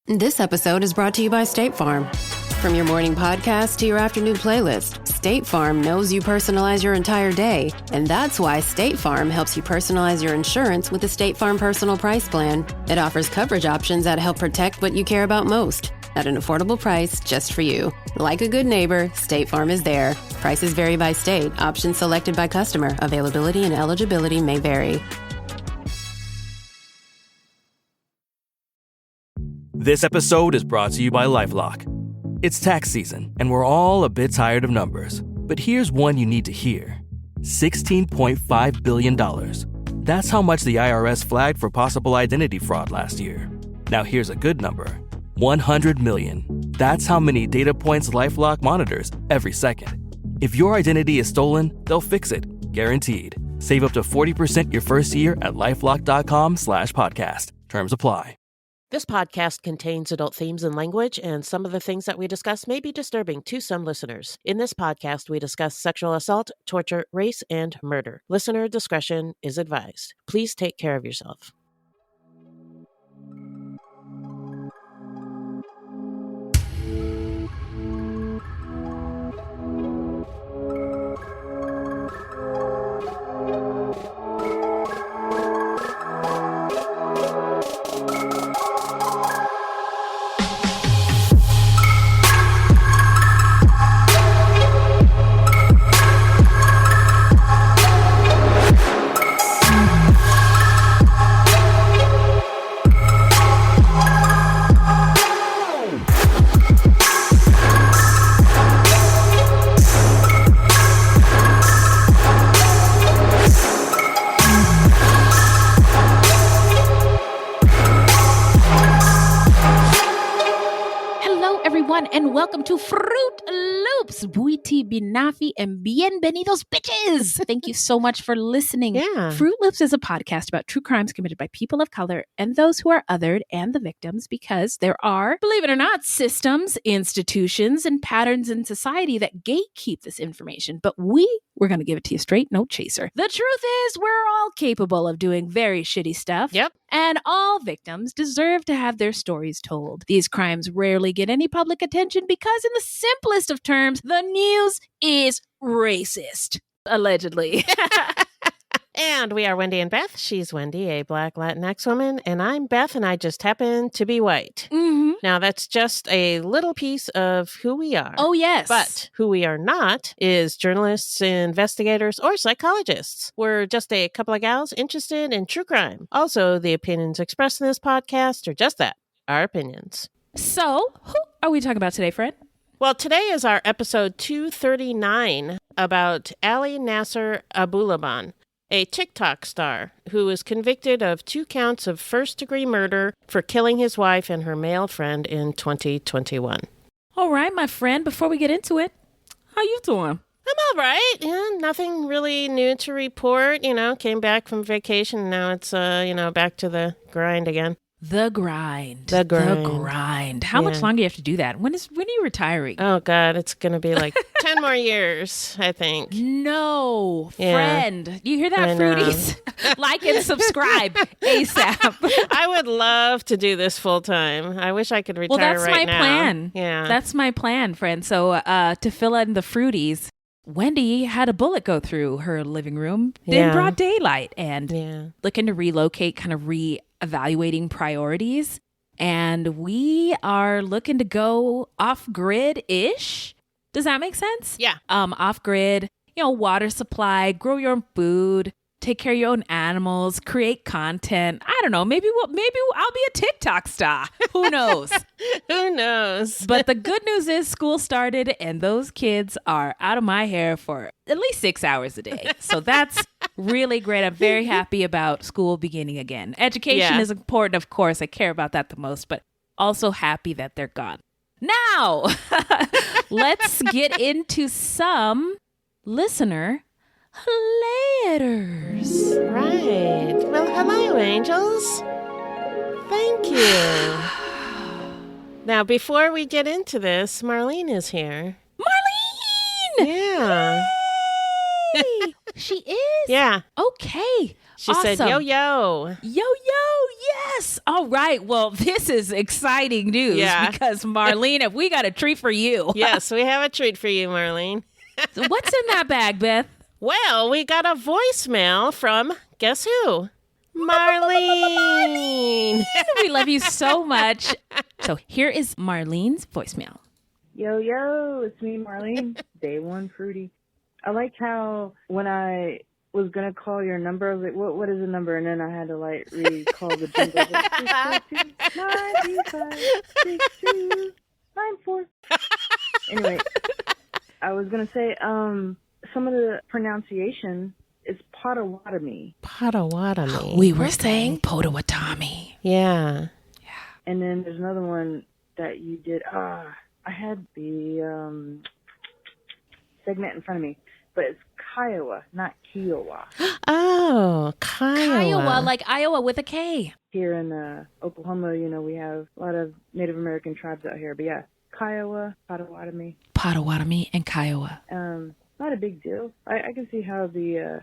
This episode is brought to you by State Farm. From your morning podcast to your afternoon playlist, State Farm knows you personalize your entire day, and that's why State Farm helps you personalize your insurance with the State Farm Personal Price Plan. It offers coverage options that help protect what you care about most at an affordable price just for you. Like a good neighbor, State Farm is there. Prices vary by state. Options selected by customer. Availability and eligibility may vary. This episode is brought to you by LifeLock. It's tax season, and we're all a bit tired of numbers. But here's one you need to hear. $16.5 billion. That's how much the IRS flagged for possible identity fraud last year. Now here's a good number. 100 million. That's how many data points LifeLock monitors every second. If your identity is stolen, they'll fix it. Guaranteed. Save up to 40% your first year at LifeLock.com/podcast. Terms apply. This podcast contains adult themes and language, and some of the things that we discuss may be disturbing to some listeners. In this podcast, we discuss sexual assault, torture, race, and murder. Listener discretion is advised. Please take care of yourself. And welcome to Fruitloops. Buiti binafi and bienvenidos, bitches. Thank you so much for listening. Yeah. Fruitloops is a podcast about true crimes committed by people of color and those who are othered and the victims, because there are, believe it or not, systems, institutions, and patterns in society that gatekeep this information. But we're going to give it to you straight, no chaser. The truth is, we're all capable of doing very shitty stuff. Yep. And all victims deserve to have their stories told. These crimes rarely get any public attention because, in the simplest of terms, the news is racist. Allegedly. And we are Wendy and Beth. She's Wendy, a Black Latinx woman, and I'm Beth, and I just happen to be white. Mm-hmm. Now, that's just a little piece of who we are. Oh, yes. But who we are not is journalists, investigators, or psychologists. We're just a couple of gals interested in true crime. Also, the opinions expressed in this podcast are just that, our opinions. So, who are we talking about today, Fred? Well, today is our episode 239 about Ali Nasser Abulaban, a TikTok star who was convicted of 2 counts of first-degree murder for killing his wife and her male friend in 2021. All right, my friend, before we get into it, how you doing? I'm all right. Yeah, nothing really new to report. Came back from vacation. Now it's, back to the grind again. The grind. The grind. The grind. How much longer do you have to do that? When are you retiring? Oh, God. It's going to be like 10 more years, I think. No, friend. You hear that, Fruities? Like and subscribe ASAP. I would love to do this full time. I wish I could retire right now. Well, that's my plan. Yeah. That's my plan, friend. So to fill in the Fruities, Wendy had a bullet go through her living room in broad daylight and looking to relocate, kind of reevaluating priorities. And we are looking to go off-grid-ish. Does that make sense? Yeah. Off-grid, water supply, grow your own food, take care of your own animals, create content. I don't know. Maybe I'll be a TikTok star. Who knows? Who knows? But the good news is school started and those kids are out of my hair for at least 6 hours a day. So that's really great. I'm very happy about school beginning again. Education is important, of course. I care about that the most, but also happy that they're gone. Now, let's get into some listener letters. Right. Well, hello, angels. Thank you. Now, before we get into this, Marlene is here. Marlene! Yeah. Yay! She is? Yeah. Okay. She said, yo, yo. Yo, yes. All right. Well, this is exciting news because Marlene, we got a treat for you. Yes, we have a treat for you, Marlene. So what's in that bag, Beth? Well, we got a voicemail from, guess who? Marlene. We love you so much. So here is Marlene's voicemail. Yo, it's me, Marlene. Day one fruity. I liked how when I was going to call your number, I was like, what is the number? And then I had to recall the jingle. Like, 642-935-6294. Anyway, I was going to say, some of the pronunciation is Potawatomi. Potawatomi. We were saying Potawatomi. Yeah. And then there's another one that you did. I had the segment in front of me, but it's Kiowa, not Kiowa. Oh, Kiowa. Like Iowa with a K. Here in Oklahoma, we have a lot of Native American tribes out here. But yeah, Kiowa, Potawatomi. Potawatomi and Kiowa. Not a big deal. I can see how the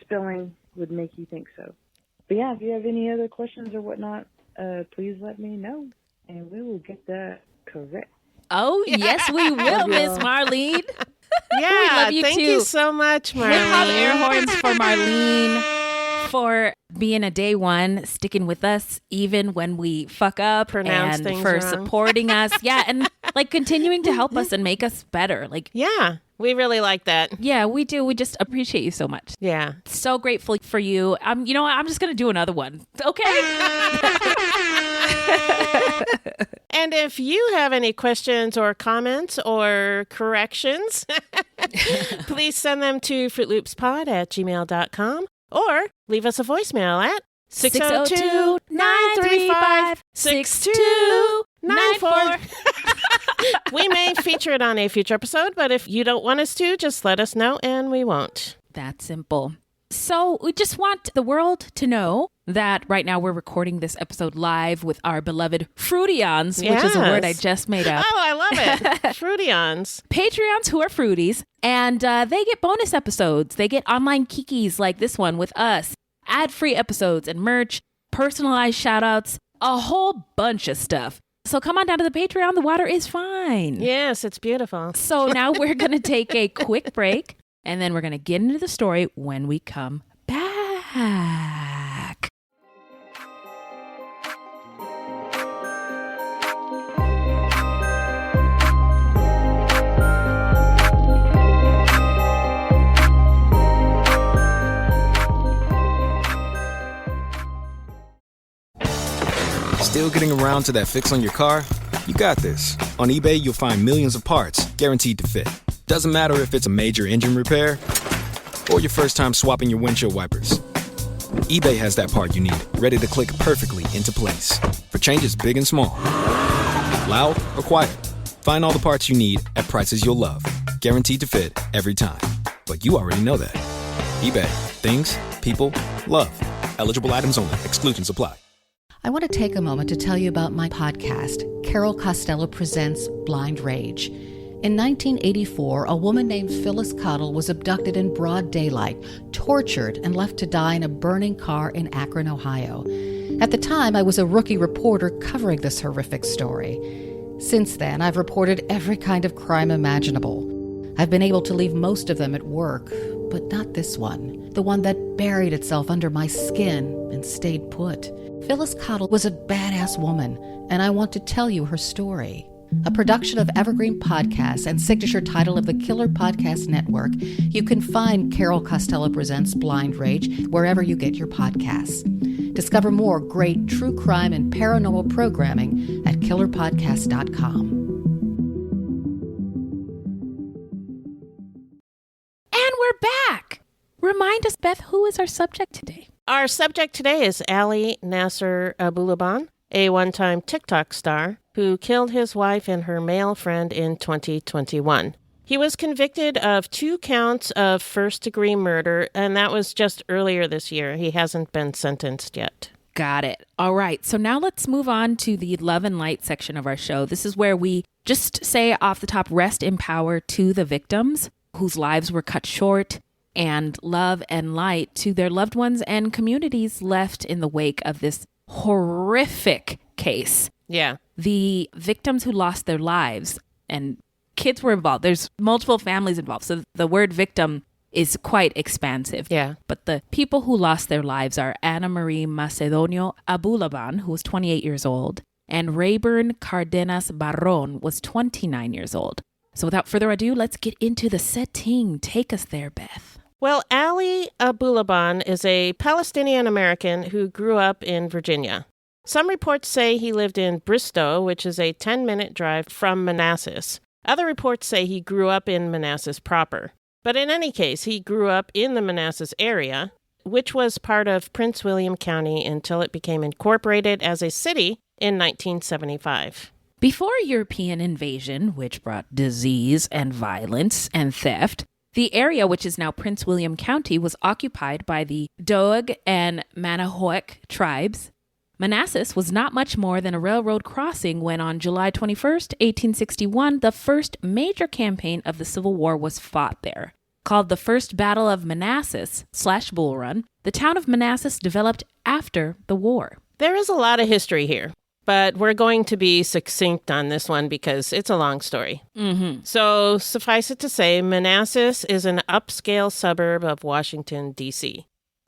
spelling would make you think so. But yeah, if you have any other questions or whatnot, please let me know, and we will get that correct. Oh, yes, we will, Miss Marlene. Yeah, we love you thank too. You so much, Marlene. Hip hop air horns for Marlene, for being a day one, sticking with us even when we fuck up, pronounce and things for wrong. Supporting us. Yeah, and continuing to help us and make us better. Yeah, we really like that. Yeah, we do. We just appreciate you so much. Yeah, so grateful for you. You know what? I'm just gonna do another one. Okay. And if you have any questions or comments or corrections, please send them to fruitloopspod@gmail.com or leave us a voicemail at 602-935-6294. We may feature it on a future episode, but if you don't want us to, just let us know and we won't. That's simple. So we just want the world to know that right now we're recording this episode live with our beloved Fruitions, which is a word I just made up. Oh, I love it. Fruitions. Patreons who are fruities, and they get bonus episodes. They get online kikis like this one with us, ad-free episodes and merch, personalized shout-outs, a whole bunch of stuff. So come on down to the Patreon. The water is fine. Yes, it's beautiful. So now we're going to take a quick break, and then we're going to get into the story when we come back. Still getting around to that fix on your car? You got this. On eBay, you'll find millions of parts guaranteed to fit. Doesn't matter if it's a major engine repair or your first time swapping your windshield wipers. eBay has that part you need, ready to click perfectly into place for changes big and small. Loud or quiet, find all the parts you need at prices you'll love. Guaranteed to fit every time. But you already know that. eBay. Things, people, love. Eligible items only. Exclusions apply. I want to take a moment to tell you about my podcast, Carol Costello Presents Blind Rage. In 1984, a woman named Phyllis Cottle was abducted in broad daylight, tortured, and left to die in a burning car in Akron, Ohio. At the time, I was a rookie reporter covering this horrific story. Since then, I've reported every kind of crime imaginable. I've been able to leave most of them at work, but not this one, the one that buried itself under my skin and stayed put. Phyllis Cottle was a badass woman, and I want to tell you her story. A production of Evergreen Podcasts and signature title of the Killer Podcast Network, you can find Carol Costello Presents Blind Rage wherever you get your podcasts. Discover more great true crime and paranormal programming at killerpodcast.com. And we're back! Remind us, Beth, who is our subject today? Our subject today is Ali Nasser Abulaban, a one-time TikTok star who killed his wife and her male friend in 2021. He was convicted of 2 counts of first-degree murder, and that was just earlier this year. He hasn't been sentenced yet. Got it. All right. So now let's move on to the love and light section of our show. This is where we just say off the top, rest in power to the victims whose lives were cut short. and love and light to their loved ones and communities left in the wake of this horrific case. Yeah. The victims who lost their lives, and kids were involved. There's multiple families involved. So the word victim is quite expansive. Yeah. But the people who lost their lives are Ana Marie Macedonio Abulaban, who was 28 years old, and Rayburn Cardenas Barron was 29 years old. So without further ado, let's get into the setting. Take us there, Beth. Well, Ali Abulaban is a Palestinian-American who grew up in Virginia. Some reports say he lived in Bristow, which is a 10-minute drive from Manassas. Other reports say he grew up in Manassas proper. But in any case, he grew up in the Manassas area, which was part of Prince William County until it became incorporated as a city in 1975. Before European invasion, which brought disease and violence and theft, the area, which is now Prince William County, was occupied by the Doeg and Manahoac tribes. Manassas was not much more than a railroad crossing when on July 21st, 1861, the first major campaign of the Civil War was fought there. Called the First Battle of Manassas/Bull Run, the town of Manassas developed after the war. There is a lot of history here, but we're going to be succinct on this one because it's a long story. So suffice it to say, Manassas is an upscale suburb of Washington, D.C.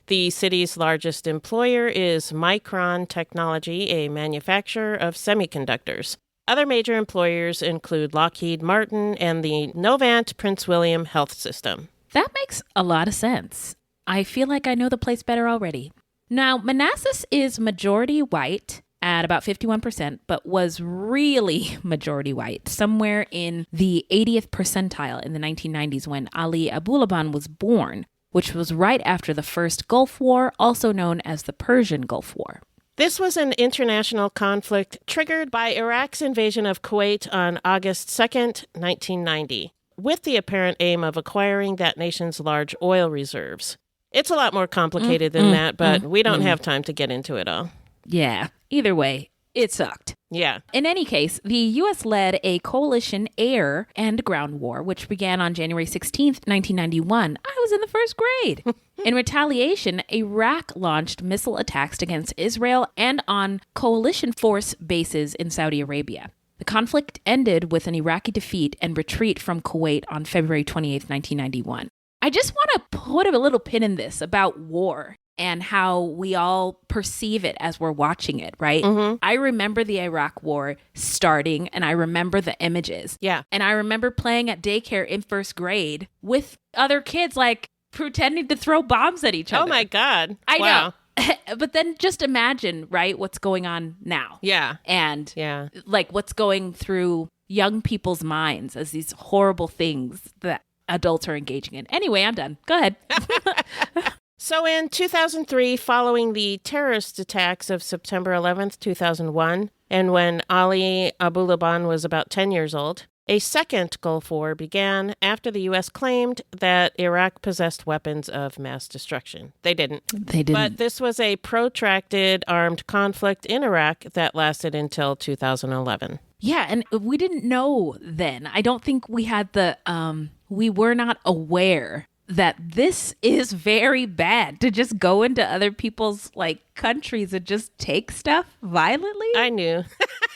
The city's largest employer is Micron Technology, a manufacturer of semiconductors. Other major employers include Lockheed Martin and the Novant Prince William Health System. That makes a lot of sense. I feel like I know the place better already. Now, Manassas is majority white at about 51%, but was really majority white somewhere in the 80th percentile in the 1990s when Ali Abulaban was born, which was right after the First Gulf War, also known as the Persian Gulf War. This was an international conflict triggered by Iraq's invasion of Kuwait on August 2nd, 1990, with the apparent aim of acquiring that nation's large oil reserves. It's a lot more complicated than that, but we don't have time to get into it all. Yeah, either way, it sucked. Yeah. In any case, the U.S. led a coalition air and ground war, which began on January 16th, 1991. I was in the first grade. In retaliation, Iraq launched missile attacks against Israel and on coalition force bases in Saudi Arabia. The conflict ended with an Iraqi defeat and retreat from Kuwait on February 28th, 1991. I just want to put a little pin in this about war and how we all perceive it as we're watching it, right? I remember the Iraq War starting, and I remember the images. Yeah. And I remember playing at daycare in first grade with other kids, like, pretending to throw bombs at each other. Oh, my God. I Wow. know. But then just imagine, right, what's going on now. Yeah. And, Yeah. like, what's going through young people's minds as these horrible things that adults are engaging in. Anyway, I'm done. Go ahead. So in 2003, following the terrorist attacks of September 11th, 2001, and when Ali Abulaban was about 10 years old, a second Gulf War began after the U.S. claimed that Iraq possessed weapons of mass destruction. They didn't. They didn't. But this was a protracted armed conflict in Iraq that lasted until 2011. Yeah, and we didn't know then. I don't think we had we were not aware that this is very bad to just go into other people's like countries and just take stuff violently. I knew.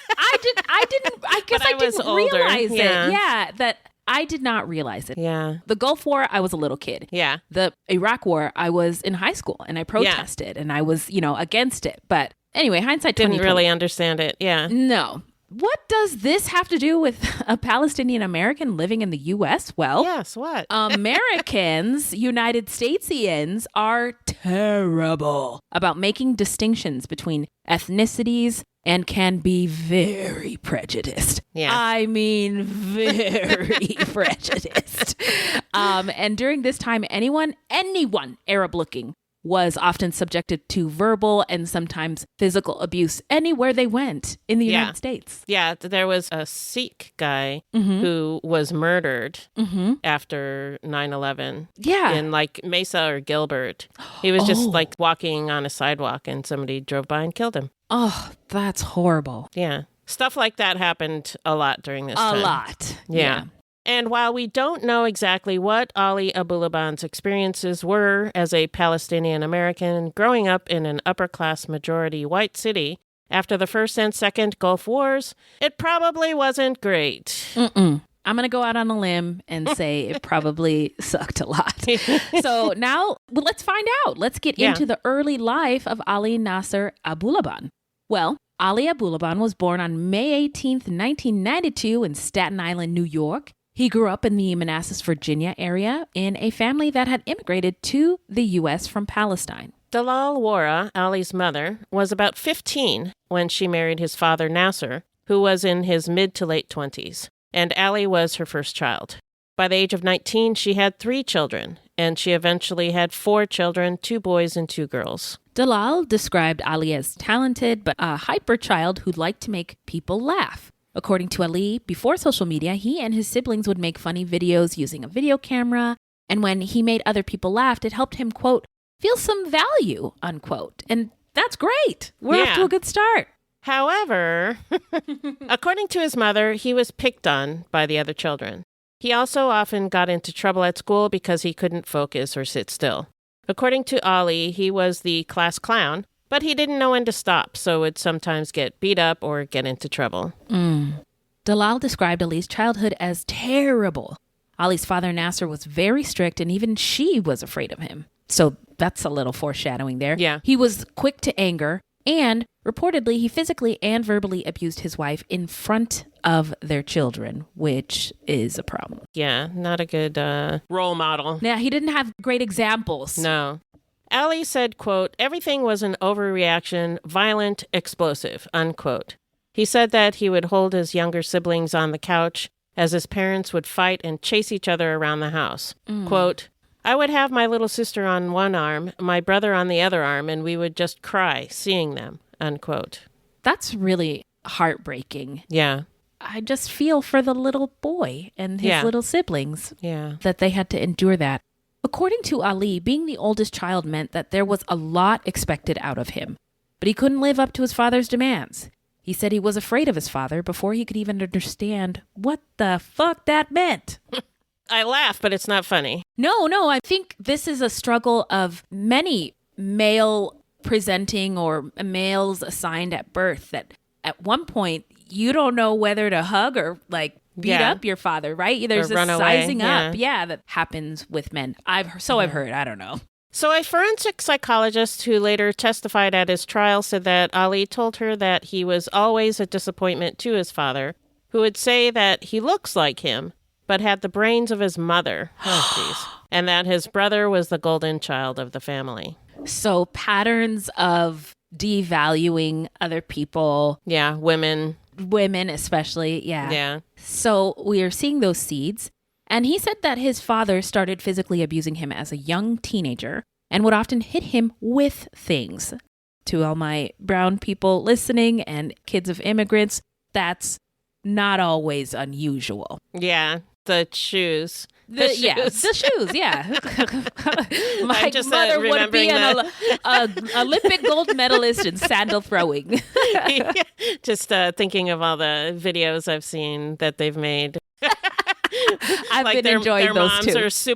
I guess I was didn't older. realize Yeah. it. Yeah, that I did not realize it. Yeah. The Gulf War, I was a little kid. Yeah. The Iraq War, I was in high school and I protested and I was, against it. But anyway, hindsight 2020. Didn't really understand it. Yeah. No. What does this have to do with a Palestinian American living in the U.S.? Well, Yes, what? Americans, United Statesians, are terrible about making distinctions between ethnicities and can be very prejudiced. Yeah. I mean, very prejudiced. And during this time, anyone Arab looking was often subjected to verbal and sometimes physical abuse anywhere they went in the United States. Yeah, there was a Sikh guy who was murdered after 9/11. Yeah. In like Mesa or Gilbert. He was just like walking on a sidewalk and somebody drove by and killed him. Oh, that's horrible. Yeah. Stuff like that happened a lot during this time. A lot. Yeah. And while we don't know exactly what Ali Abulaban's experiences were as a Palestinian American growing up in an upper-class majority white city after the First and Second Gulf Wars, it probably wasn't great. I'm going to go out on a limb and say it probably sucked a lot. So now let's find out. Let's get into the early life of Ali Nasser Abulaban. Well, Ali Abulaban was born on May 18th, 1992 in Staten Island, New York. He grew up in the Manassas, Virginia area in a family that had immigrated to the U.S. from Palestine. Dalal Wara, Ali's mother, was about 15 when she married his father Nasser, who was in his mid to late 20s, and Ali was her first child. By the age of 19, she had 3 children, and she eventually had 4 children, 2 boys and 2 girls. Dalal described Ali as talented, but a hyper child who liked to make people laugh. According to Ali, before social media, he and his siblings would make funny videos using a video camera, and when he made other people laugh, it helped him, quote, feel some value, unquote. And that's great. We're off to a good start. However, according to his mother, he was picked on by the other children. He also often got into trouble at school because he couldn't focus or sit still. According to Ali, he was the class clown, but he didn't know when to stop, so would sometimes get beat up or get into trouble. Dalal described Ali's childhood as terrible. Ali's father, Nasser, was very strict, and even she was afraid of him. So that's a little foreshadowing there. Yeah. He was quick to anger, and reportedly, he physically and verbally abused his wife in front of their children, which is a problem. Yeah, not a good role model. Yeah, he didn't have great examples. No. Ali said, quote, everything was an overreaction, violent, explosive, unquote. He said that he would hold his younger siblings on the couch as his parents would fight and chase each other around the house. Quote, I would have my little sister on one arm, my brother on the other arm, and we would just cry seeing them, unquote. That's really heartbreaking. Yeah. I just feel for the little boy and his little siblings that they had to endure that. According to Ali, being the oldest child meant that there was a lot expected out of him, but he couldn't live up to his father's demands. He said he was afraid of his father before he could even understand what the fuck that meant. I laugh, but it's not funny. No, I think this is a struggle of many male presenting or males assigned at birth that at one point you don't know whether to hug or like beat up your father, right? There's this sizing up, that happens with men. I've heard, I don't know. So a forensic psychologist who later testified at his trial said that Ali told her that he was always a disappointment to his father, who would say that he looks like him, but had the brains of his mother. Oh, jeez. And that his brother was the golden child of the family. So patterns of devaluing other people. Yeah, women especially. Yeah. So we are seeing those seeds. And he said that his father started physically abusing him as a young teenager and would often hit him with things. To all my brown people listening and kids of immigrants, that's not always unusual. Yeah, the shoes. The shoes, yeah. My mother would be an Olympic gold medalist in sandal throwing. Just thinking of all the videos I've seen that they've made. I've been enjoying those too. Their moms are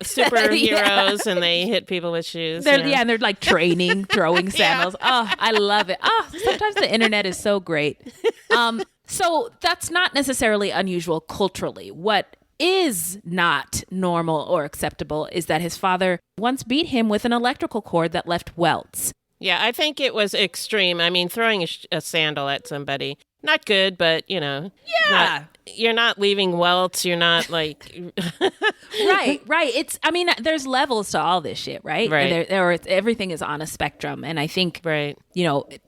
superheroes and they hit people with shoes. And they're like training, throwing sandals. Oh, I love it. Oh, sometimes the internet is so great. So that's not necessarily unusual culturally. What is not normal or acceptable is that his father once beat him with an electrical cord that left welts. Yeah, I think it was extreme. I mean, throwing a sandal at somebody, not good, but, Yeah. You're not leaving welts. You're not like... Right. There's levels to all this shit, right? Right. Everything is on a spectrum. And I think, right.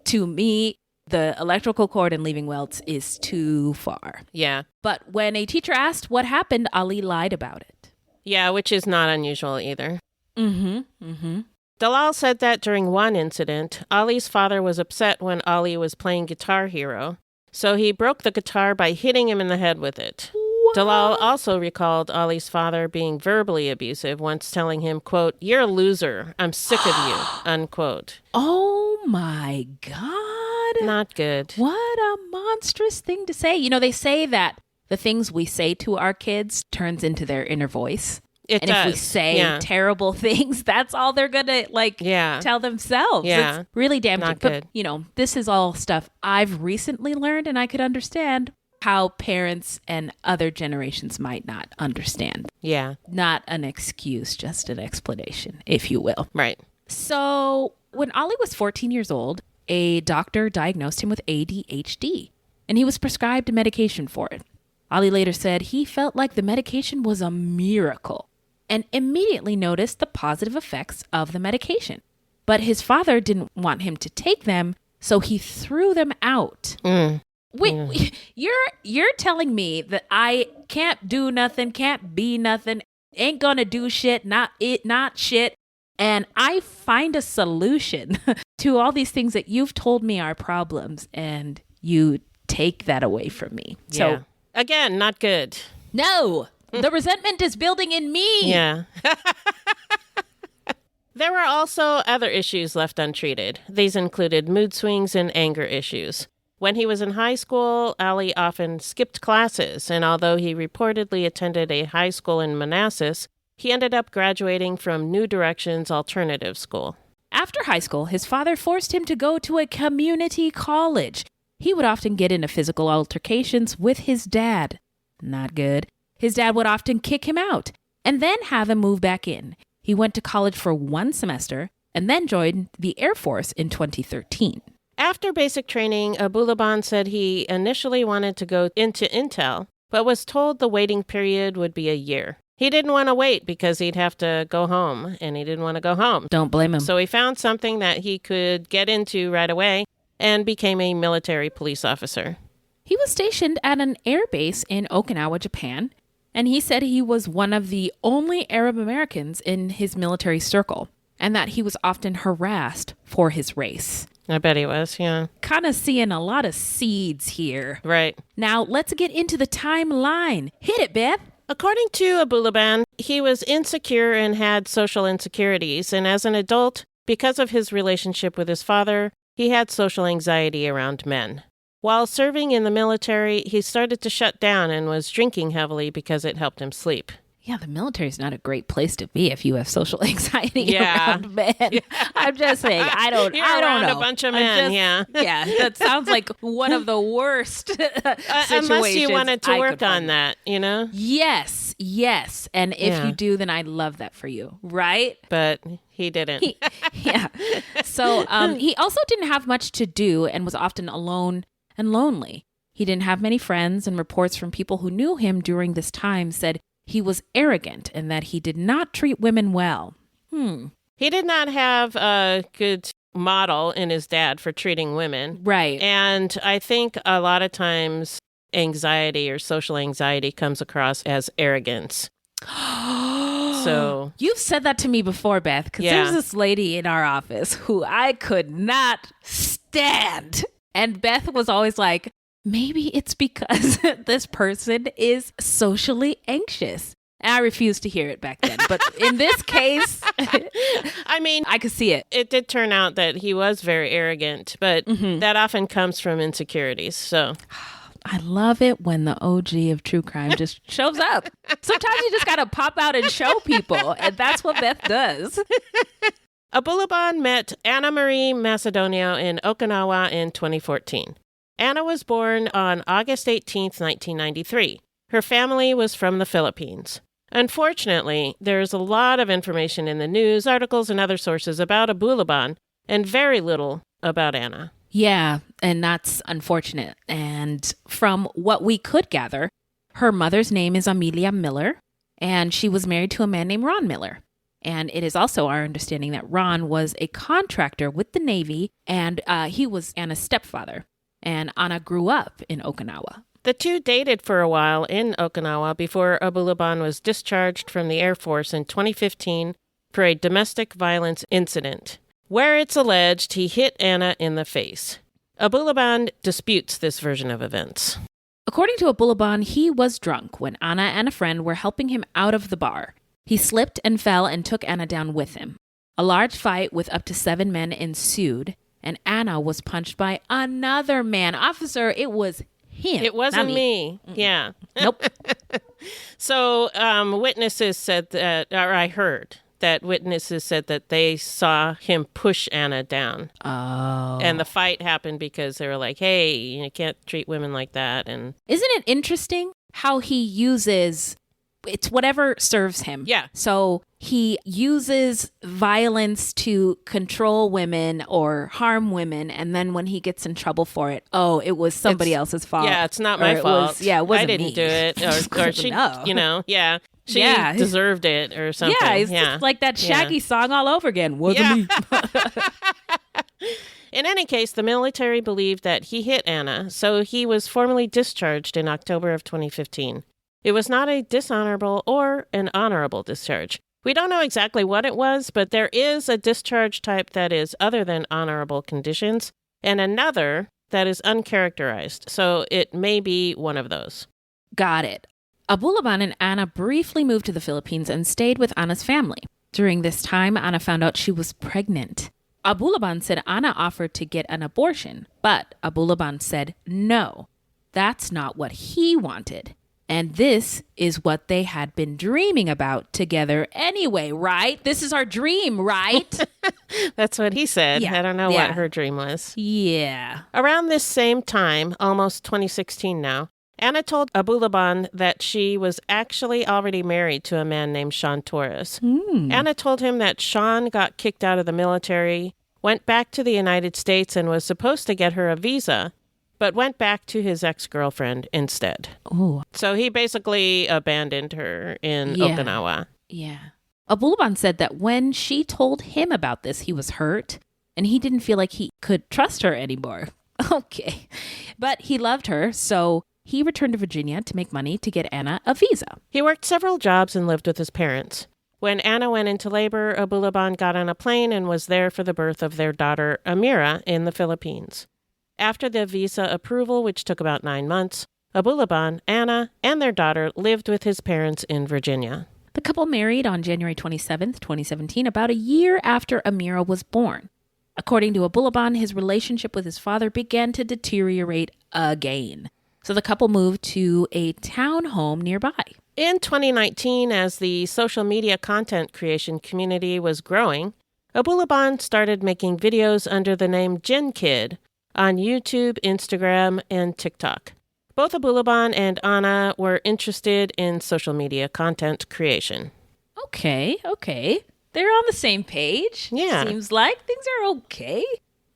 To me, the electrical cord and leaving welts is too far. Yeah. But when a teacher asked what happened, Ali lied about it. Yeah, which is not unusual either. Mm-hmm. Dalal said that during one incident, Ali's father was upset when Ali was playing Guitar Hero, so he broke the guitar by hitting him in the head with it. What? Dalal also recalled Ali's father being verbally abusive, once telling him, quote, "You're a loser. I'm sick of you," unquote. Oh my God. Not good. What a monstrous thing to say. They say that the things we say to our kids turns into their inner voice. It and does. if we say terrible things, that's all they're going to tell themselves. Yeah. It's really damaging. Not good. But, this is all stuff I've recently learned, and I could understand how parents and other generations might not understand. Yeah. Not an excuse, just an explanation, if you will. Right. So when Ollie was 14 years old, a doctor diagnosed him with ADHD, and he was prescribed medication for it. Ollie later said he felt like the medication was a miracle and immediately noticed the positive effects of the medication. But his father didn't want him to take them, so he threw them out. Wait, you're telling me that I can't do nothing, can't be nothing, ain't gonna do shit, not shit, and I find a solution to all these things that you've told me are problems, and you take that away from me. Yeah. So again, not good. No, the resentment is building in me. Yeah. There were also other issues left untreated. These included mood swings and anger issues. When he was in high school, Ollie often skipped classes, and although he reportedly attended a high school in Manassas, he ended up graduating from New Directions Alternative School. After high school, his father forced him to go to a community college. He would often get into physical altercations with his dad. Not good. His dad would often kick him out and then have him move back in. He went to college for 1 semester and then joined the Air Force in 2013. After basic training, Abulaban said he initially wanted to go into Intel, but was told the waiting period would be a year. He didn't want to wait because he'd have to go home, and he didn't want to go home. Don't blame him. So he found something that he could get into right away and became a military police officer. He was stationed at an air base in Okinawa, Japan, and he said he was one of the only Arab Americans in his military circle, and that he was often harassed for his race. I bet he was, yeah. Kind of seeing a lot of seeds here. Right. Now, let's get into the timeline. Hit it, Beth. According to Abulaban, he was insecure and had social insecurities, and as an adult, because of his relationship with his father, he had social anxiety around men. While serving in the military, he started to shut down and was drinking heavily because it helped him sleep. Yeah, the military is not a great place to be if you have social anxiety Yeah. around men. Yeah. I'm just saying, I don't around know. a bunch of men, yeah. Yeah, that sounds like one of the worst situations. Unless you wanted to I work could on find. that, you know? Yes. And if Yeah. you do, then I love that for you, right? But he didn't. Yeah. So he also didn't have much to do and was often alone and lonely. He didn't have many friends, and reports from people who knew him during this time said he was arrogant and that he did not treat women well. He did not have a good model in his dad for treating women. Right. And I think a lot of times anxiety or social anxiety comes across as arrogance. So You've said that to me before, Beth, because Yeah. there's this lady in our office who I could not stand. And Beth was always like, maybe it's because this person is socially anxious. And I refused to hear it back then. But in this case, I mean, I could see it. it did turn out that he was very arrogant, but that often comes from insecurities. So I love it when the OG of true crime just shows up. Sometimes you just got to pop out and show people. And that's what Beth does. Abulaban met Anna Marie Macedonio in Okinawa in 2014. Anna was born on August 18th, 1993. Her family was from the Philippines. Unfortunately, there's a lot of information in the news, articles, and other sources about Abulaban, and very little about Anna. Yeah, and that's unfortunate. And from what we could gather, her mother's name is Amelia Miller, and she was married to a man named Ron Miller. And it is also our understanding that Ron was a contractor with the Navy, and he was Anna's stepfather. And Anna grew up in Okinawa. The two dated for a while in Okinawa before Abulaban was discharged from the Air Force in 2015 for a domestic violence incident, where it's alleged he hit Anna in the face. Abulaban disputes this version of events. According to Abulaban, he was drunk when Anna and a friend were helping him out of the bar. He slipped and fell and took Anna down with him. A large fight with up to 7 men ensued, and Anna was punched by another man. Officer, it was him. It wasn't me. Yeah. Nope. So witnesses said that, or I heard that witnesses said that they saw him push Anna down. Oh. And the fight happened because they were like, hey, you can't treat women like that. And isn't it interesting how he uses, it's whatever serves him. Yeah. So he uses violence to control women or harm women. And then when he gets in trouble for it, it was somebody else's fault. Yeah, it's not my fault. It wasn't I didn't me. do it. Or she, yeah. She deserved it or something. Yeah, it's just like that Shaggy song all over again. Wasn't me. In any case, the military believed that he hit Anna, so he was formally discharged in October of 2015. It was not a dishonorable or an honorable discharge. We don't know exactly what it was, but there is a discharge type that is other than honorable conditions, and another that is uncharacterized, so it may be one of those. Got it. Abulaban and Anna briefly moved to the Philippines and stayed with Anna's family. During this time, Anna found out she was pregnant. Abulaban said Anna offered to get an abortion, but Abulaban said no. That's not what he wanted. And this is what they had been dreaming about together anyway, right? This is our dream, right? That's what he said. Yeah. I don't know what her dream was. Yeah. Around this same time, almost 2016 now, Anna told Abulaban that she was actually already married to a man named Sean Torres. Anna told him that Sean got kicked out of the military, went back to the United States and was supposed to get her a visa, but went back to his ex-girlfriend instead. Ooh. So he basically abandoned her in Okinawa. Yeah. Abulaban said that when she told him about this, he was hurt and he didn't feel like he could trust her anymore. Okay. But he loved her, so he returned to Virginia to make money to get Anna a visa. He worked several jobs and lived with his parents. When Anna went into labor, Abulaban got on a plane and was there for the birth of their daughter, Amira, in the Philippines. After the visa approval, which took about 9 months, Abulaban, Anna, and their daughter lived with his parents in Virginia. The couple married on January 27th, 2017, about a year after Amira was born. According to Abulaban, his relationship with his father began to deteriorate again. So the couple moved to a townhome nearby. In 2019, as the social media content creation community was growing, Abulaban started making videos under the name Gin Kid on YouTube, Instagram, and TikTok. Both Abulaban and Anna were interested in social media content creation. Okay. They're on the same page. Yeah. Seems like things are okay.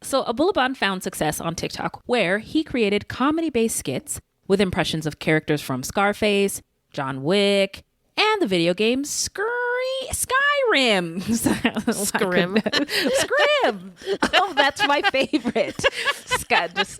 So Abulaban found success on TikTok, where he created comedy-based skits with impressions of characters from Scarface, John Wick, and the video game Skyrim. Scrim. Oh, that's my favorite.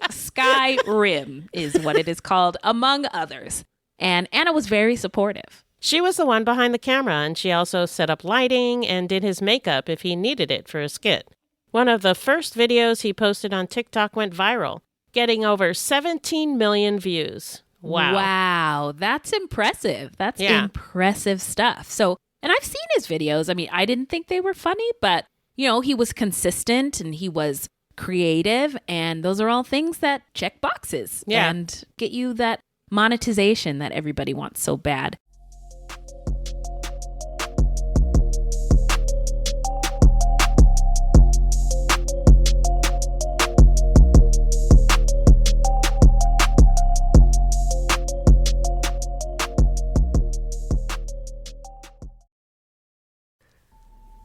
Skyrim is what it is called, among others. And Anna was very supportive. She was the one behind the camera, and she also set up lighting and did his makeup if he needed it for a skit. One of the first videos he posted on TikTok went viral, getting over 17 million views. Wow, that's impressive. That's impressive stuff. So, and I've seen his videos. I mean, I didn't think they were funny, but, he was consistent and he was creative. And those are all things that check boxes and get you that monetization that everybody wants so bad.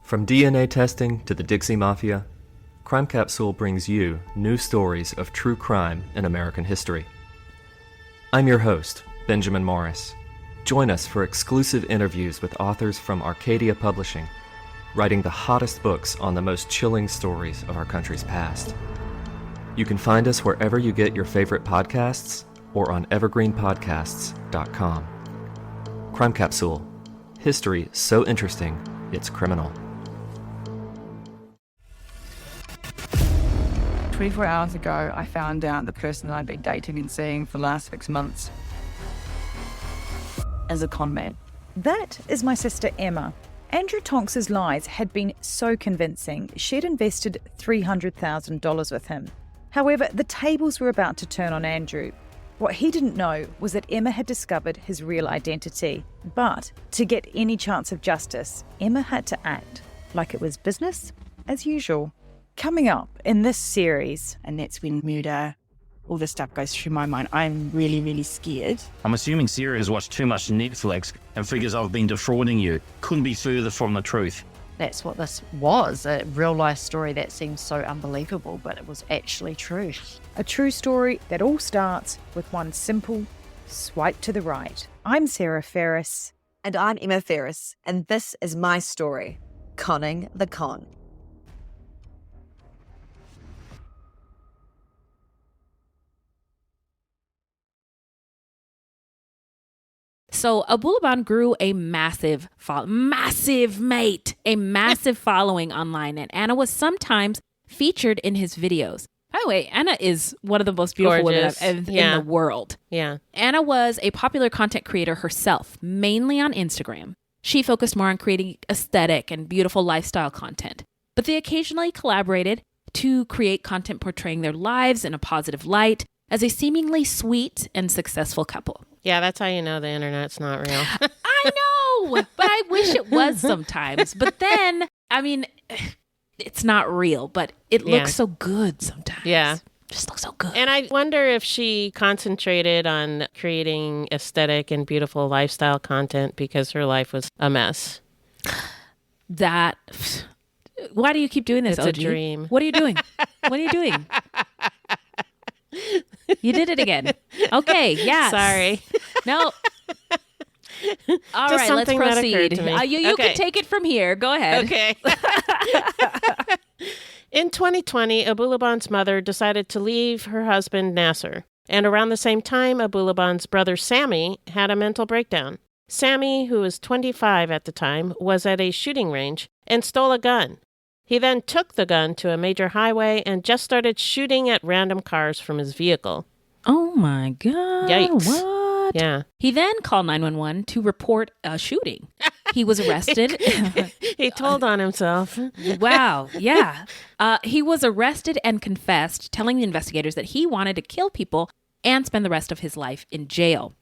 From DNA testing to the Dixie Mafia, Crime Capsule brings you new stories of true crime in American history. I'm your host, Benjamin Morris. Join us for exclusive interviews with authors from Arcadia Publishing, writing the hottest books on the most chilling stories of our country's past. You can find us wherever you get your favorite podcasts or on evergreenpodcasts.com. Crime Capsule. History so interesting, it's criminal. 24 hours ago, I found out the person that I'd been dating and seeing for the last 6 months as a con man. That is my sister Emma. Andrew Tonks's lies had been so convincing, she'd invested $300,000 with him. However, the tables were about to turn on Andrew. What he didn't know was that Emma had discovered his real identity. But to get any chance of justice, Emma had to act like it was business as usual. Coming up in this series, and that's when murder, all this stuff goes through my mind. I'm really, really scared. I'm assuming Sarah has watched too much Netflix and figures I've been defrauding you. Couldn't be further from the truth. That's what this was, a real-life story that seems so unbelievable, but it was actually true. A true story that all starts with one simple swipe to the right. I'm Sarah Ferris. And I'm Emma Ferris, and this is my story, Conning the Con. So Abulaban grew a massive following online, and Anna was sometimes featured in his videos. By the way, Anna is one of the most beautiful women in the world. Yeah. Anna was a popular content creator herself, mainly on Instagram. She focused more on creating aesthetic and beautiful lifestyle content, but they occasionally collaborated to create content portraying their lives in a positive light as a seemingly sweet and successful couple. Yeah, that's how you know the internet's not real. I know, but I wish it was sometimes. But then, I mean, it's not real, but it looks so good sometimes. Yeah. Just looks so good. And I wonder if she concentrated on creating aesthetic and beautiful lifestyle content because her life was a mess. Why do you keep doing this, It's a OG? dream. What are you doing? What are you doing? You did it again. Okay, yeah. Sorry. No. All Just right, let's something that occurred proceed. to me. You can take it from here. Go ahead. Okay. In 2020, Abulaban's mother decided to leave her husband, Nasser. And around the same time, Abulaban's brother, Sammy, had a mental breakdown. Sammy, who was 25 at the time, was at a shooting range and stole a gun. He then took the gun to a major highway and just started shooting at random cars from his vehicle. Oh my God. Yikes. What? Yeah. He then called 911 to report a shooting. He was arrested. He told on himself. Wow. Yeah. He was arrested and confessed, telling the investigators that he wanted to kill people and spend the rest of his life in jail.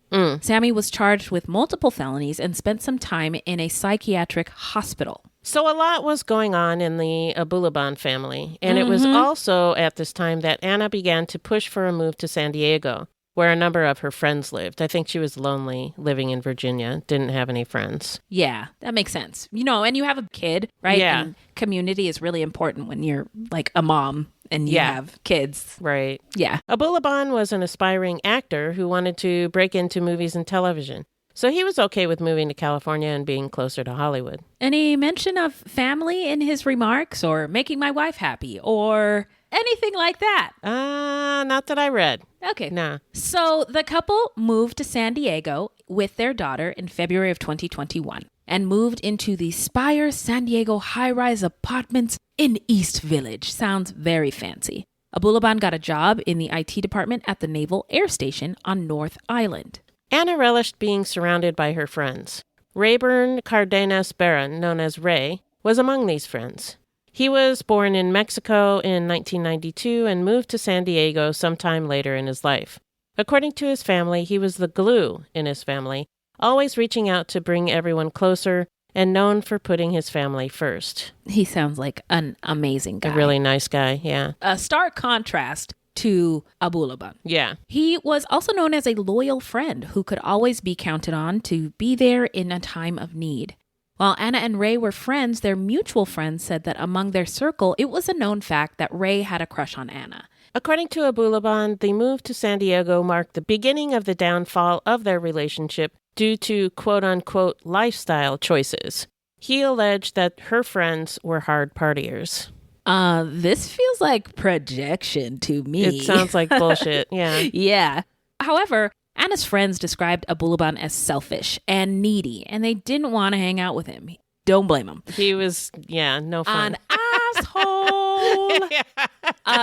Sammy was charged with multiple felonies and spent some time in a psychiatric hospital. So a lot was going on in the Abulaban family, and it was also at this time that Anna began to push for a move to San Diego, where a number of her friends lived. I think she was lonely living in Virginia, didn't have any friends. Yeah, that makes sense. You know, and you have a kid, right? Yeah. And community is really important when you're like a mom and you have kids. Right. Yeah. Abulaban was an aspiring actor who wanted to break into movies and television. So he was okay with moving to California and being closer to Hollywood. Any mention of family in his remarks or making my wife happy or anything like that? Not that I read. Okay. Nah. So the couple moved to San Diego with their daughter in February of 2021 and moved into the Spire San Diego high-rise apartments in East Village. Sounds very fancy. Abulaban got a job in the IT department at the Naval Air Station on North Island. Anna relished being surrounded by her friends. Rayburn Cardenas Barron, known as Ray, was among these friends. He was born in Mexico in 1992 and moved to San Diego sometime later in his life. According to his family, he was the glue in his family, always reaching out to bring everyone closer and known for putting his family first. He sounds like an amazing guy. A really nice guy, yeah. A stark contrast to Abulaban. Yeah. He was also known as a loyal friend who could always be counted on to be there in a time of need. While Anna and Ray were friends, their mutual friends said that among their circle, it was a known fact that Ray had a crush on Anna. According to Abulaban, the move to San Diego marked the beginning of the downfall of their relationship due to quote-unquote lifestyle choices. He alleged that her friends were hard partiers. This feels like projection to me. It sounds like bullshit, yeah. Yeah. However, Anna's friends described Abulaban as selfish and needy, and they didn't want to hang out with him. Don't blame him. He was, no fun. An asshole.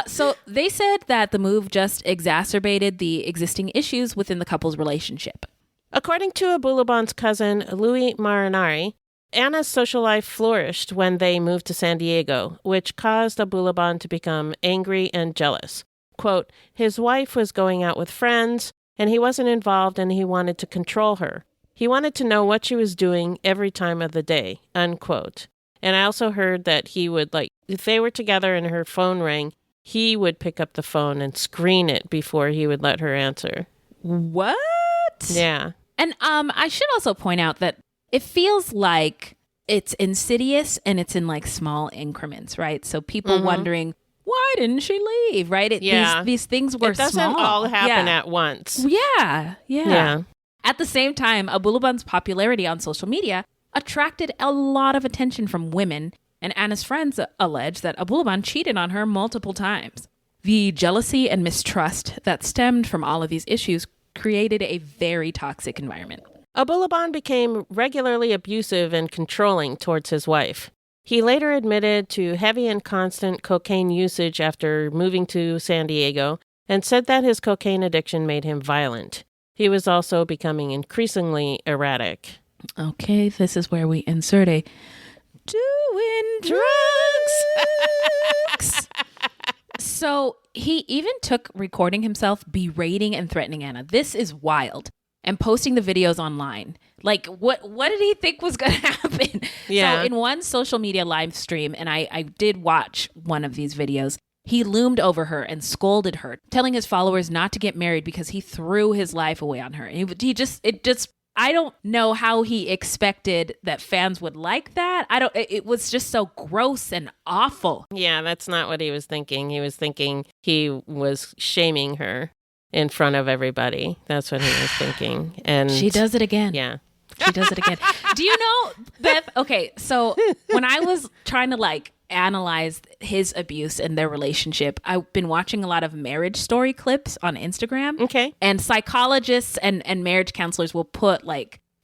So they said that the move just exacerbated the existing issues within the couple's relationship. According to Abulaban's cousin, Louis Marinari, Anna's social life flourished when they moved to San Diego, which caused Abulaban to become angry and jealous. Quote, his wife was going out with friends, and he wasn't involved and he wanted to control her. He wanted to know what she was doing every time of the day, unquote. And I also heard that he would, like, if they were together and her phone rang, he would pick up the phone and screen it before he would let her answer. What? Yeah. And I should also point out that it feels like it's insidious and it's in like small increments, right? So people wondering, why didn't she leave, right? These things were small. It doesn't all happen at once. Yeah. At the same time, Abulaban's popularity on social media attracted a lot of attention from women, and Anna's friends allege that Abulaban cheated on her multiple times. The jealousy and mistrust that stemmed from all of these issues created a very toxic environment. Abulaban became regularly abusive and controlling towards his wife. He later admitted to heavy and constant cocaine usage after moving to San Diego and said that his cocaine addiction made him violent. He was also becoming increasingly erratic. Okay, this is where we insert a doing drugs. So he even took recording himself berating and threatening Anna. This is wild. And posting the videos online. Like, what did he think was going to happen? Yeah. So in one social media live stream, and I did watch one of these videos, he loomed over her and scolded her, telling his followers not to get married because he threw his life away on her. I don't know how he expected that fans would like that. It was just so gross and awful. Yeah, that's not what he was thinking. He was thinking he was shaming her in front of everybody. That's what he was thinking. And she does it again. Yeah. She does it again. Do you know, Beth? Okay, so when I was trying to analyze his abuse and their relationship, I've been watching a lot of marriage story clips on Instagram. Okay. And psychologists and marriage counselors will put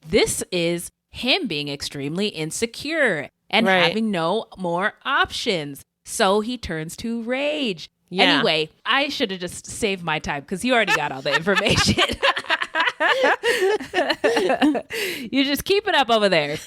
this is him being extremely insecure and having no more options. So he turns to rage. Yeah. Anyway, I should have just saved my time because you already got all the information. You just keep it up over there.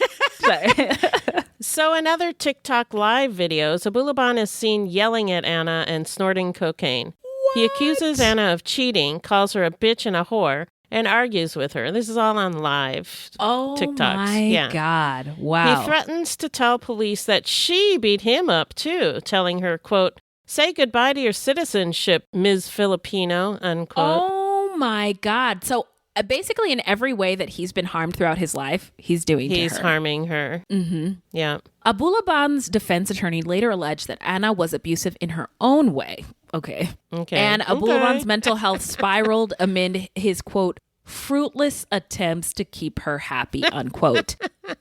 So in other TikTok live videos, Abulaban is seen yelling at Anna and snorting cocaine. What? He accuses Anna of cheating, calls her a bitch and a whore, and argues with her. This is all on live TikToks. My God. Wow. He threatens to tell police that she beat him up too, telling her, quote, "Say goodbye to your citizenship, Ms. Filipino," unquote. Oh my God. So basically in every way that he's been harmed throughout his life, he's doing to her. He's harming her. Mm-hmm. Yeah. Abulaban's defense attorney later alleged that Anna was abusive in her own way. Okay. And Abulaban's mental health spiraled amid his, quote, fruitless attempts to keep her happy, unquote,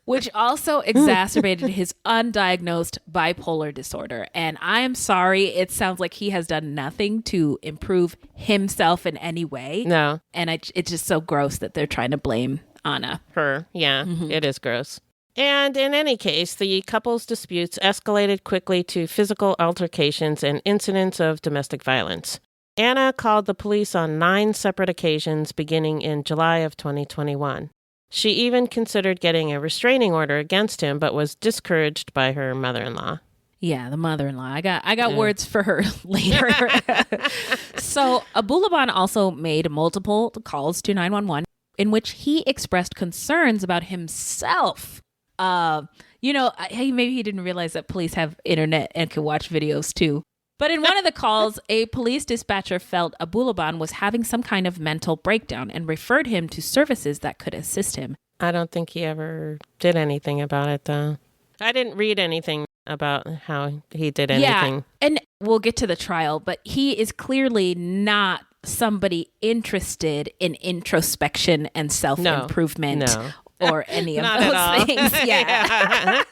which also exacerbated his undiagnosed bipolar disorder. And I am sorry, it sounds like he has done nothing to improve himself in any way. No. And it's just so gross that they're trying to blame Anna. Her, yeah, It is gross. And in any case, the couple's disputes escalated quickly to physical altercations and incidents of domestic violence. Anna called the police on 9 separate occasions beginning in July of 2021. She even considered getting a restraining order against him, but was discouraged by her mother-in-law. Yeah, the mother-in-law. I got words for her later. So Abulaban also made multiple calls to 911 in which he expressed concerns about himself. Maybe he didn't realize that police have internet and can watch videos too. But in one of the calls, a police dispatcher felt Abulaban was having some kind of mental breakdown and referred him to services that could assist him. I don't think he ever did anything about it, though. I didn't read anything about how he did anything. Yeah, and we'll get to the trial, but he is clearly not somebody interested in introspection and self-improvement or any of those things. Yeah.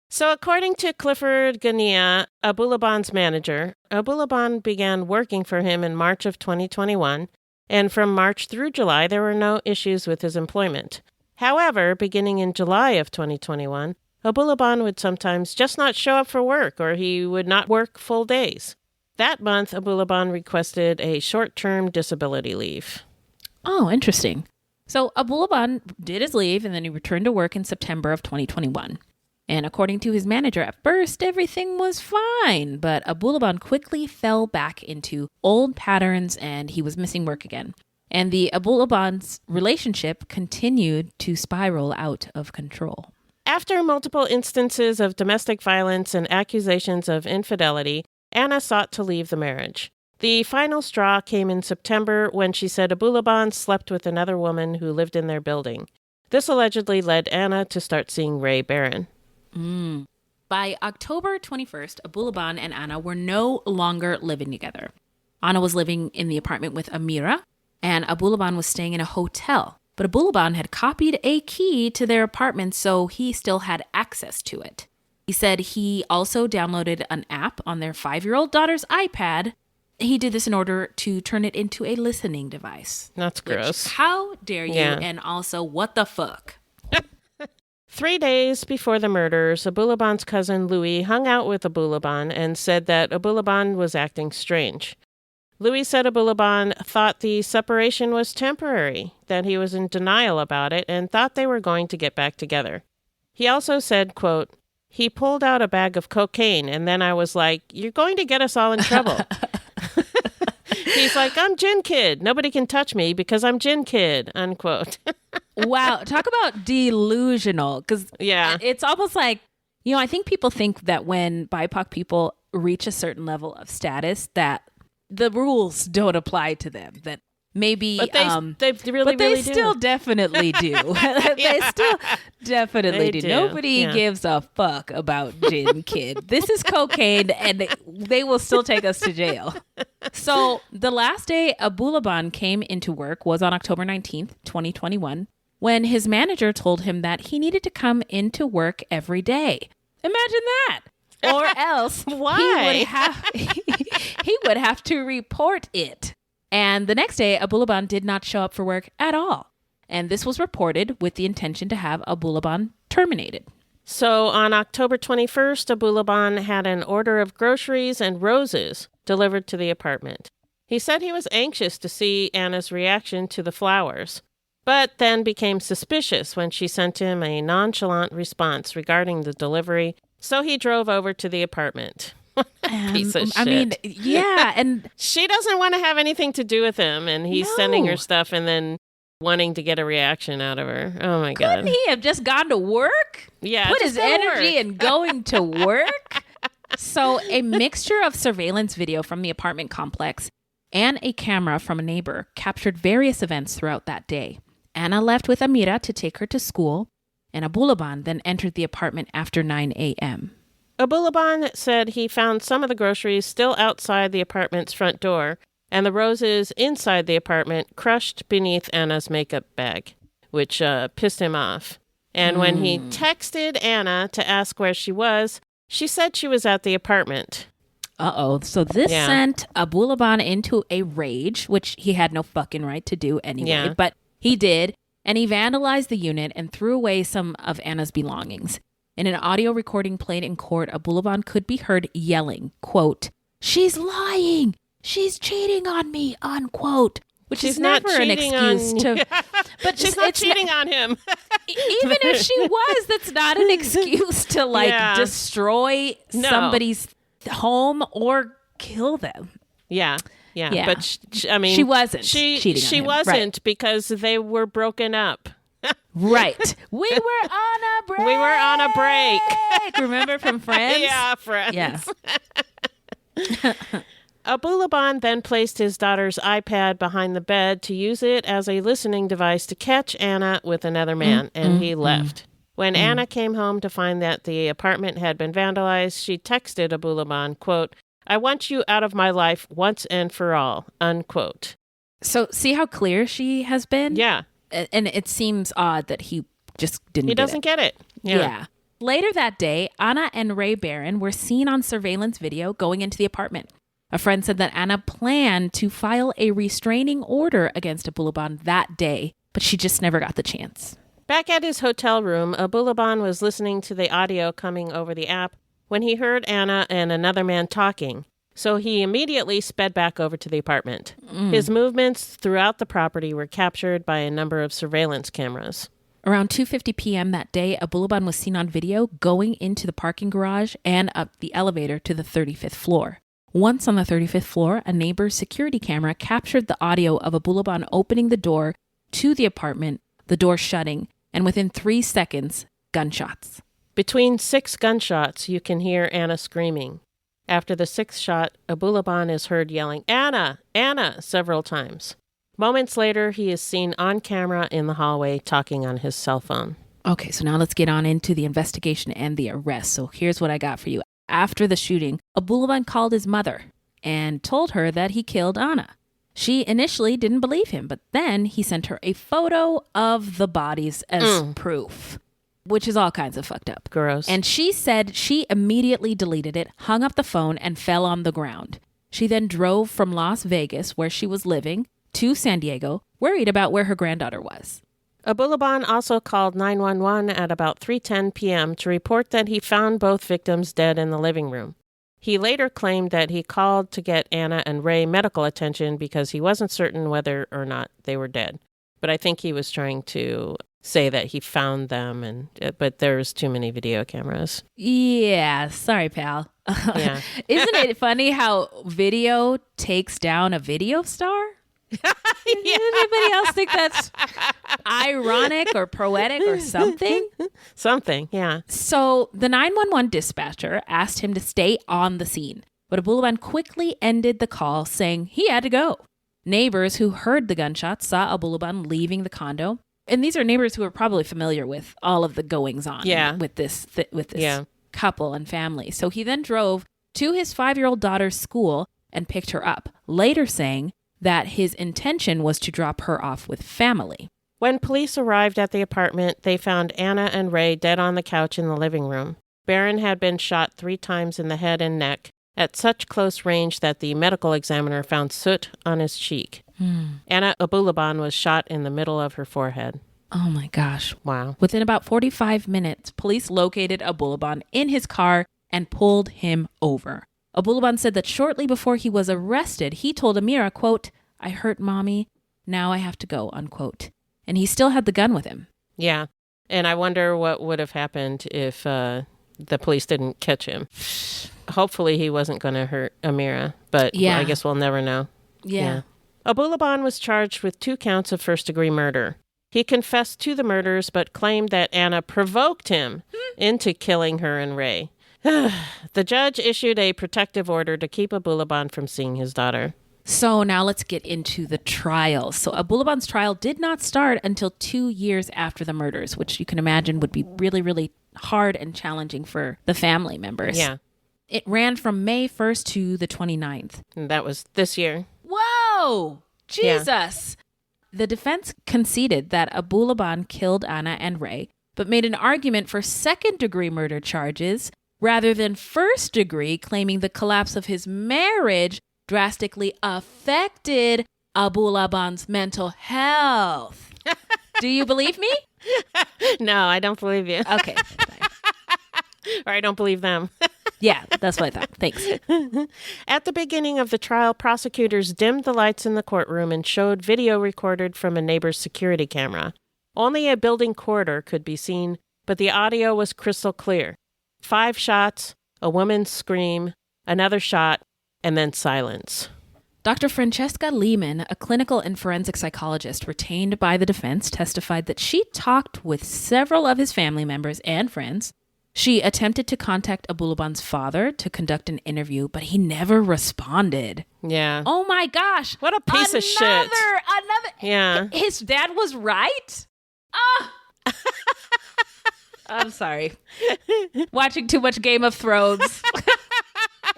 So according to Clifford Gania, Abulaban's manager, Abulaban began working for him in March of 2021, and from March through July, there were no issues with his employment. However, beginning in July of 2021, Abulaban would sometimes just not show up for work, or he would not work full days. That month, Abulaban requested a short-term disability leave. Oh, interesting. So Abulaban did his leave, and then he returned to work in September of 2021. And according to his manager, at first, everything was fine. But Abulaban quickly fell back into old patterns and he was missing work again. And the Abulaban's relationship continued to spiral out of control. After multiple instances of domestic violence and accusations of infidelity, Anna sought to leave the marriage. The final straw came in September when she said Abulaban slept with another woman who lived in their building. This allegedly led Anna to start seeing Ray Barron. By October 21st, Abulaban and Anna were no longer living together. Anna was living in the apartment with Amira, and Abulaban was staying in a hotel. But Abulaban had copied a key to their apartment, so he still had access to it. He said he also downloaded an app on their 5-year-old daughter's iPad. He did this in order to turn it into a listening device. That's gross. How dare you? Yeah. And also, what the fuck? 3 days before the murders, Abulaban's cousin Louis hung out with Abulaban and said that Abulaban was acting strange. Louis said Abulaban thought the separation was temporary, that he was in denial about it, and thought they were going to get back together. He also said, quote, "He pulled out a bag of cocaine, and then I was like, you're going to get us all in trouble." He's like, "I'm Gin Kid. Nobody can touch me because I'm Gin Kid," unquote. Wow. Talk about delusional. Because it's almost like, I think people think that when BIPOC people reach a certain level of status that the rules don't apply to them. That maybe, but they still definitely do. They still definitely do. Nobody gives a fuck about Gin Kid. This is cocaine, and they will still take us to jail. So the last day Abulaban came into work was on October 19th, 2021, when his manager told him that he needed to come into work every day. Imagine that. Or else Why? he would have to report it. And the next day, Abulaban did not show up for work at all. And this was reported with the intention to have Abulaban terminated. So on October 21st, Abulaban had an order of groceries and roses delivered to the apartment. He said he was anxious to see Anna's reaction to the flowers, but then became suspicious when she sent him a nonchalant response regarding the delivery. So he drove over to the apartment. Piece of shit. I mean, yeah. And she doesn't want to have anything to do with him. And he's sending her stuff and then wanting to get a reaction out of her. Oh, my God. Couldn't he have just gone to work? Yeah. Put his energy in going to work? So a mixture of surveillance video from the apartment complex and a camera from a neighbor captured various events throughout that day. Anna left with Amira to take her to school, and Abulaban then entered the apartment after 9 a.m. Abulaban said he found some of the groceries still outside the apartment's front door and the roses inside the apartment crushed beneath Anna's makeup bag, which pissed him off. And when he texted Anna to ask where she was, she said she was at the apartment. Uh-oh. So this sent Abulaban into a rage, which he had no fucking right to do anyway, but he did. And he vandalized the unit and threw away some of Anna's belongings. In an audio recording played in court, Abulaban could be heard yelling, quote, "She's lying! She's cheating on me!" unquote. Which is never an excuse to... But she's not cheating on him. Even if she was, that's not an excuse to destroy somebody's home or kill them. Yeah. But she wasn't. She wasn't because they were broken up. Right. We were on a break. Remember from Friends? Yeah, Friends. Yeah. Abulaban then placed his daughter's iPad behind the bed to use it as a listening device to catch Anna with another man, and he left. When Anna came home to find that the apartment had been vandalized, she texted Abulaban, quote, "I want you out of my life once and for all," unquote. So see how clear she has been? Yeah. And it seems odd that he just didn't He doesn't get it. Yeah. Later that day, Anna and Ray Barron were seen on surveillance video going into the apartment. A friend said that Anna planned to file a restraining order against Abulaban that day, but she just never got the chance. Back at his hotel room, Abulaban was listening to the audio coming over the app when he heard Anna and another man talking. So he immediately sped back over to the apartment. His movements throughout the property were captured by a number of surveillance cameras. Around 2:50 p.m. that day, Abulaban was seen on video going into the parking garage and up the elevator to the 35th floor. Once on the 35th floor, a neighbor's security camera captured the audio of Abulaban opening the door to the apartment, the door shutting, and within 3 seconds, gunshots. Between 6 gunshots, you can hear Anna screaming. After the 6th shot, Abulaban is heard yelling, "Anna! Anna!" several times. Moments later, he is seen on camera in the hallway talking on his cell phone. Okay, so now let's get on into the investigation and the arrest. So here's what I got for you. After the shooting, Abulaban called his mother and told her that he killed Anna. She initially didn't believe him, but then he sent her a photo of the bodies as proof, which is all kinds of fucked up. Gross. And she said she immediately deleted it, hung up the phone, and fell on the ground. She then drove from Las Vegas, where she was living, to San Diego, worried about where her granddaughter was. Abulaban also called 911 at about 3:10 p.m. to report that he found both victims dead in the living room. He later claimed that he called to get Anna and Ray medical attention because he wasn't certain whether or not they were dead. But I think he was trying to say that he found them, but there's too many video cameras. Yeah, sorry, pal. Yeah. Isn't it funny how video takes down a video star? Anybody else think that's ironic or poetic or something? Something, yeah. So the 911 dispatcher asked him to stay on the scene, but Abulaban quickly ended the call, saying he had to go. Neighbors who heard the gunshots saw Abulaban leaving the condo, and these are neighbors who are probably familiar with all of the goings-on with this couple and family. So he then drove to his 5-year-old daughter's school and picked her up, later saying that his intention was to drop her off with family. When police arrived at the apartment, they found Anna and Ray dead on the couch in the living room. Barron had been shot 3 times in the head and neck at such close range that the medical examiner found soot on his cheek. Anna Abulaban was shot in the middle of her forehead. Oh my gosh. Wow. Within about 45 minutes, police located Abulaban in his car and pulled him over. Abulaban said that shortly before he was arrested, he told Amira, quote, "I hurt mommy. Now I have to go," unquote. And he still had the gun with him. Yeah. And I wonder what would have happened if the police didn't catch him. Hopefully he wasn't going to hurt Amira, but I guess we'll never know. Yeah. Abulaban was charged with 2 counts of first-degree murder. He confessed to the murders, but claimed that Anna provoked him into killing her and Ray. The judge issued a protective order to keep Abulaban from seeing his daughter. So now let's get into the trial. So Abulaban's trial did not start until 2 years after the murders, which you can imagine would be really, really hard and challenging for the family members. Yeah. It ran from May 1st to the 29th. And that was this year. Whoa! Jesus! Yeah. The defense conceded that Abulaban killed Anna and Ray, but made an argument for second-degree murder charges rather than first-degree, claiming the collapse of his marriage drastically affected Abulaban's mental health. Do you believe me? No, I don't believe you. Okay. Or I don't believe them. Yeah, that's what I thought. Thanks. At the beginning of the trial, prosecutors dimmed the lights in the courtroom and showed video recorded from a neighbor's security camera. Only a building corridor could be seen, but the audio was crystal clear. 5 shots, a woman's scream, another shot, and then silence. Dr. Francesca Lehman, a clinical and forensic psychologist retained by the defense, testified that she talked with several of his family members and friends. She attempted to contact Abulaban's father to conduct an interview, but he never responded. Yeah. Oh my gosh. What a piece of shit. Another. Yeah. His dad was right? Ah. I'm sorry. Watching too much Game of Thrones.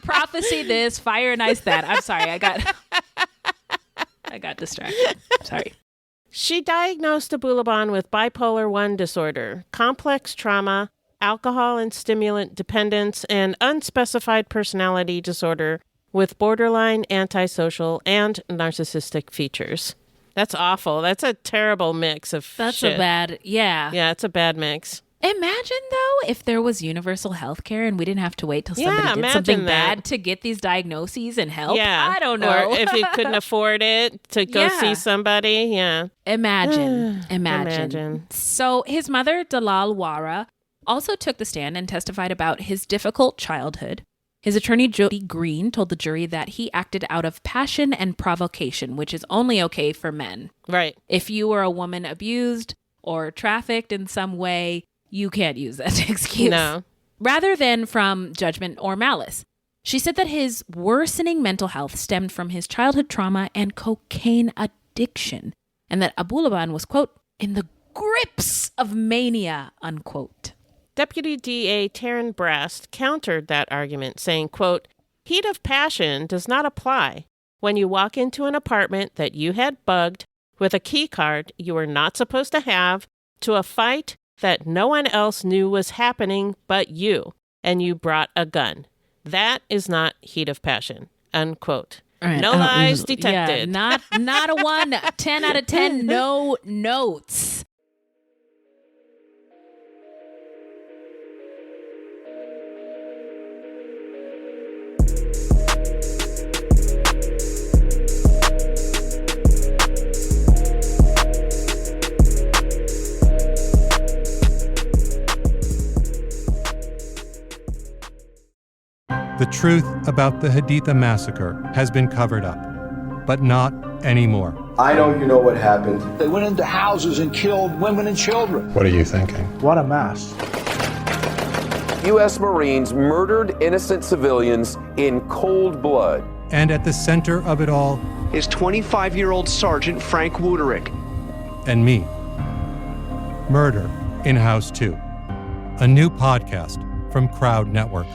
Prophecy this, fire and ice that. I'm sorry. I got distracted. Sorry. She diagnosed Abulaban with bipolar I disorder, complex trauma, alcohol and stimulant dependence, and unspecified personality disorder with borderline antisocial and narcissistic features. That's awful. That's a terrible mix of shit. Yeah, it's a bad mix. Imagine, though, if there was universal health care and we didn't have to wait till somebody did something bad to get these diagnoses and help. Yeah. I don't know. Or if you couldn't afford it to go see somebody. Yeah. Imagine. So his mother, Dalal Wara, also took the stand and testified about his difficult childhood. His attorney, Jody Green, told the jury that he acted out of passion and provocation, which is only okay for men. Right. If you were a woman abused or trafficked in some way, you can't use that excuse. No. Rather than from judgment or malice. She said that his worsening mental health stemmed from his childhood trauma and cocaine addiction, and that Abulaban was, quote, in the grips of mania, unquote. Deputy DA Taryn Brast countered that argument, saying, quote, heat of passion does not apply when you walk into an apartment that you had bugged with a key card you were not supposed to have, to a fight that no one else knew was happening but you, and you brought a gun. That is not heat of passion, unquote. Right. No lies detected. Yeah, not a 1, 10 out of 10, no notes. The truth about the Haditha massacre has been covered up, but not anymore. I know you know what happened. They went into houses and killed women and children. What are you thinking? What a mess. U.S. Marines murdered innocent civilians in cold blood. And at the center of it all is 25-year-old Sergeant Frank Wuderick. And me. Murder in House 2. A new podcast from Crowd Network.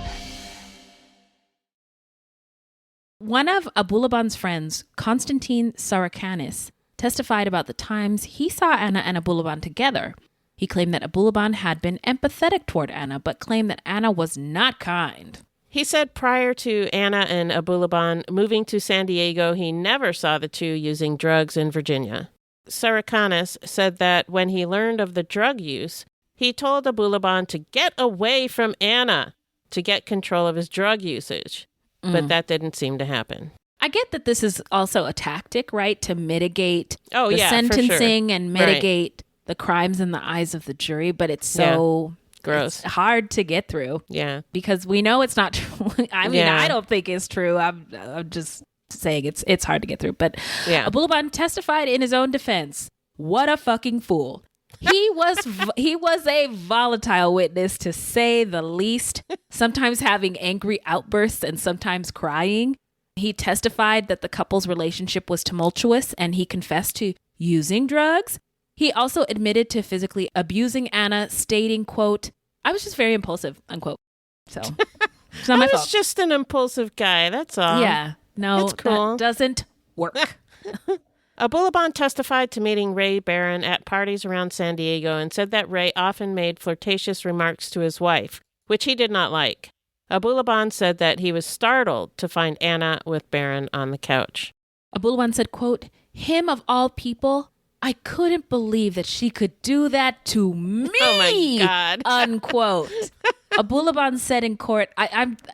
One of Abulaban's friends, Konstantin Sarakanis, testified about the times he saw Anna and Abulaban together. He claimed that Abulaban had been empathetic toward Anna, but claimed that Anna was not kind. He said prior to Anna and Abulaban moving to San Diego, he never saw the two using drugs in Virginia. Sarakanis said that when he learned of the drug use, he told Abulaban to get away from Anna to get control of his drug usage. But that didn't seem to happen. I get that this is also a tactic, right? To mitigate the for sentencing sure. and mitigate the crimes in the eyes of the jury, but it's so gross, it's hard to get through. Yeah. Because we know it's not true. I mean, I don't think it's true. I'm just saying it's hard to get through. But Abulaban testified in his own defense. What a fucking fool. He was a volatile witness, to say the least, sometimes having angry outbursts and sometimes crying. He testified that the couple's relationship was tumultuous, and he confessed to using drugs. He also admitted to physically abusing Anna, stating, quote, I was just very impulsive, unquote. So it's not my fault. I was just an impulsive guy, that's all. Yeah, no, that's cool. That doesn't work. Abulaban testified to meeting Ray Barron at parties around San Diego and said that Ray often made flirtatious remarks to his wife, which he did not like. Abulaban said that he was startled to find Anna with Barron on the couch. Abulaban said, quote, him of all people, I couldn't believe that she could do that to me. Oh my God. Unquote. Abulaban said in court,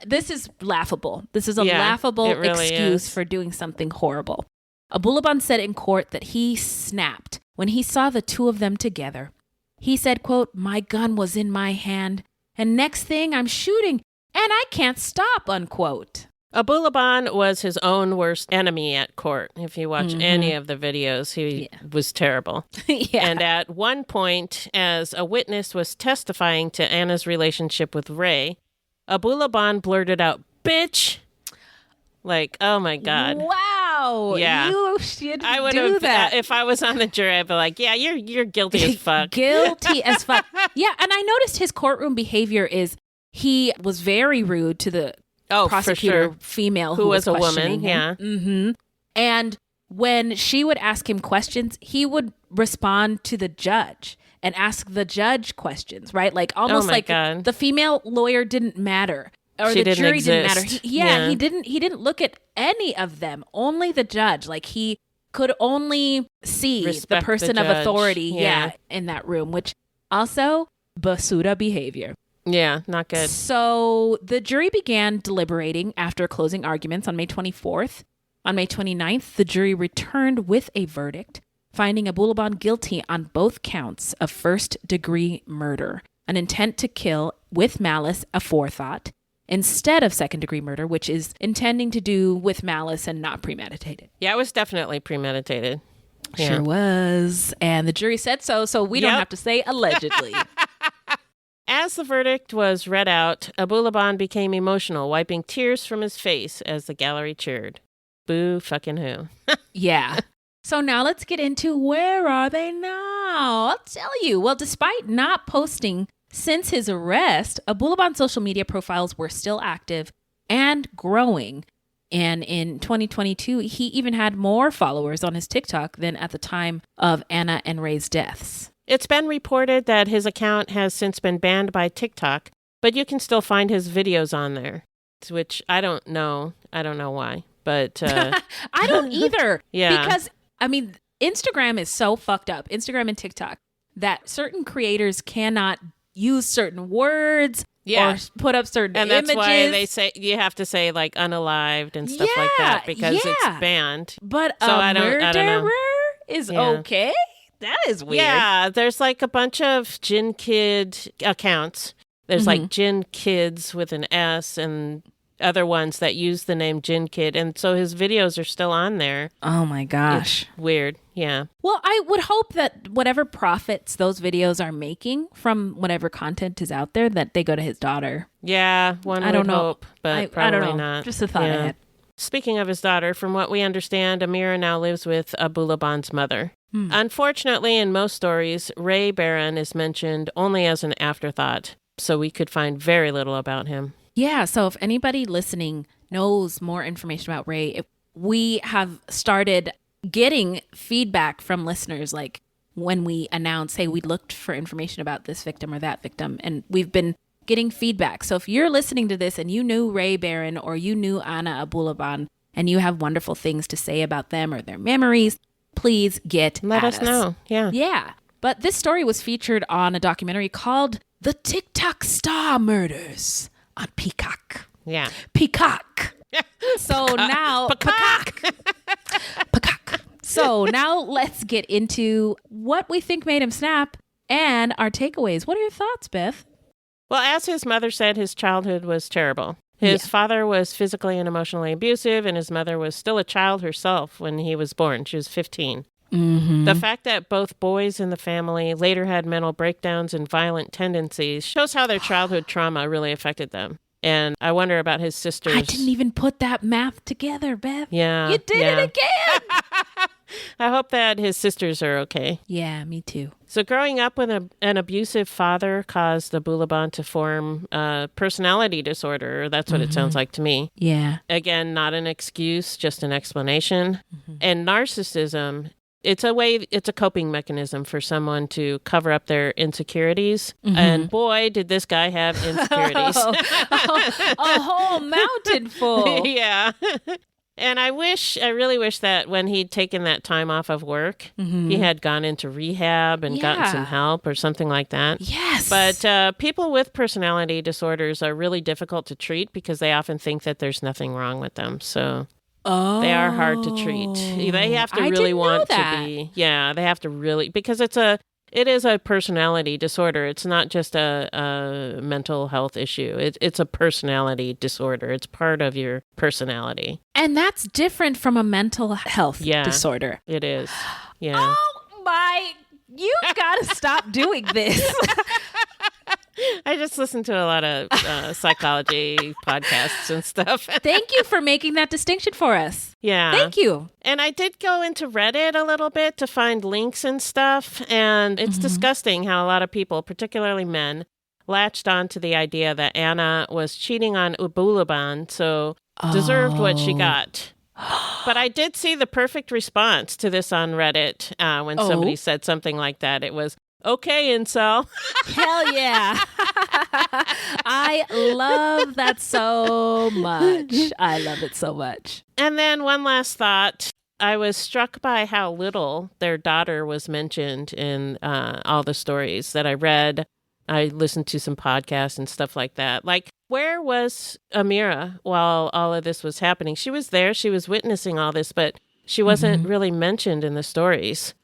this is laughable. This is a laughable excuse for doing something horrible. Abulaban said in court that he snapped when he saw the two of them together. He said, quote, my gun was in my hand, and next thing I'm shooting, and I can't stop, unquote. Abulaban was his own worst enemy at court. If you watch any of the videos, he was terrible. And at one point, as a witness was testifying to Anna's relationship with Ray, Abulaban blurted out, bitch. Like, oh my God. Wow. Yeah. You should I would do have, that. if I was on the jury, I'd be like, yeah, you're guilty as fuck. Guilty as fuck. Yeah, and I noticed his courtroom behavior is he was very rude to the prosecutor female who was a woman. Questioning him. Yeah. Mm-hmm. And when she would ask him questions, he would respond to the judge and ask the judge questions, right? Like almost like the female lawyer didn't matter. Or she the jury exist. didn't matter. He didn't look at any of them. Only the judge. Like he could only see Respect the person the of judge. authority. In that room, which also basura behavior. Yeah, not good. So the jury began deliberating after closing arguments on May 24th. On May 29th, the jury returned with a verdict, finding Abulaban guilty on both counts of first-degree murder, an intent to kill with malice aforethought, instead of second-degree murder, which is intending to do with malice and not premeditated. Yeah, it was definitely premeditated. Yeah. Sure was. And the jury said so we don't have to say allegedly. As the verdict was read out, Abulaban became emotional, wiping tears from his face as the gallery cheered. Boo fucking who. Yeah. So now let's get into where are they now? I'll tell you. Well, despite not posting since his arrest, Abulaban's social media profiles were still active and growing. And in 2022, he even had more followers on his TikTok than at the time of Anna and Ray's deaths. It's been reported that his account has since been banned by TikTok, but you can still find his videos on there, which I don't know. I don't know why, but... I don't either. Yeah. Because, I mean, Instagram is so fucked up, Instagram and TikTok, that certain creators cannot use certain words or put up certain images. And that's why they say you have to say like unalived and stuff like that because it's banned. But so I don't know. Is okay? That is weird. Yeah, there's like a bunch of Jin Kid accounts. There's like Jin Kids with an S and other ones that use the name Jin Kid. And so his videos are still on there. Oh my gosh. It's weird. Yeah. Well, I would hope that whatever profits those videos are making from whatever content is out there, that they go to his daughter. Yeah, I don't know. Hope, but probably I don't know. not. Just a thought I had. Speaking of his daughter, from what we understand, Amira now lives with Abulaban's mother. Unfortunately, in most stories, Ray Barron is mentioned only as an afterthought, so we could find very little about him. Yeah, so if anybody listening knows more information about Ray, we have started getting feedback from listeners, like when we announce, hey, we looked for information about this victim or that victim, and we've been getting feedback. So if you're listening to this and you knew Ray Barron or you knew Anna Abulaban and you have wonderful things to say about them or their memories, please let us know. Yeah. But this story was featured on a documentary called The TikTok Star Murders on Peacock. Yeah. Peacock. So now... Peacock. Peacock. So now let's get into what we think made him snap and our takeaways. What are your thoughts, Beth? Well, as his mother said, his childhood was terrible. His father was physically and emotionally abusive, and his mother was still a child herself when he was born. She was 15. The fact that both boys in the family later had mental breakdowns and violent tendencies shows how their childhood trauma really affected them. And I wonder about his sisters. I didn't even put that math together, Beth. Yeah. You did it again. I hope that his sisters are okay. Yeah, me too. So growing up with an abusive father caused Abulaban to form a personality disorder. That's what it sounds like to me. Yeah. Again, not an excuse, just an explanation. And narcissism, it's a coping mechanism for someone to cover up their insecurities. And boy, did this guy have insecurities. A whole mountain full. Yeah. And I really wish that when he'd taken that time off of work, he had gone into rehab and gotten some help or something like that. Yes. But people with personality disorders are really difficult to treat because they often think that there's nothing wrong with them. So they are hard to treat. They have to really want to be. Yeah, they have to really, because it is a personality disorder. It's not just a mental health issue. It's a personality disorder. It's part of your personality. And that's different from a mental health disorder. It is. Yeah. Oh my, you gotta stop doing this. I just listen to a lot of psychology podcasts and stuff. Thank you for making that distinction for us. Yeah. Thank you. And I did go into Reddit a little bit to find links and stuff. And it's disgusting how a lot of people, particularly men, latched on to the idea that Anna was cheating on Abulaban, so deserved what she got. But I did see the perfect response to this on Reddit when somebody said something like that. It was, okay, incel. Hell yeah. I love that so much. I love it so much. And then one last thought. I was struck by how little their daughter was mentioned in all the stories that I read. I listened to some podcasts and stuff like that. Like, where was Amira while all of this was happening? She was there. She was witnessing all this, but she wasn't really mentioned in the stories.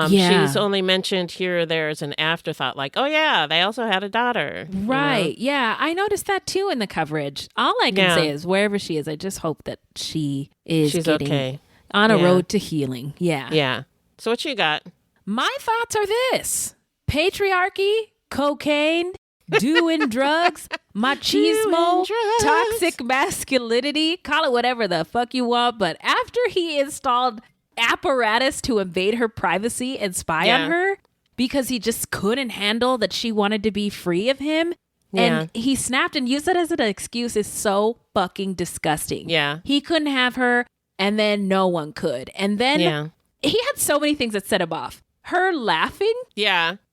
She's only mentioned here or there as an afterthought, like, oh yeah, they also had a daughter. Right. You know? Yeah. I noticed that too in the coverage. All I can say is wherever she is, I just hope that she's getting okay. On a road to healing. Yeah. Yeah. So what you got? My thoughts are this: patriarchy, cocaine, doing drugs, machismo, toxic masculinity, call it whatever the fuck you want. But after he installed apparatus to invade her privacy and spy on her because he just couldn't handle that she wanted to be free of him, and he snapped and used it as an excuse, is so fucking disgusting. Yeah. He couldn't have her, and then no one could. And then he had so many things that set him off. Her laughing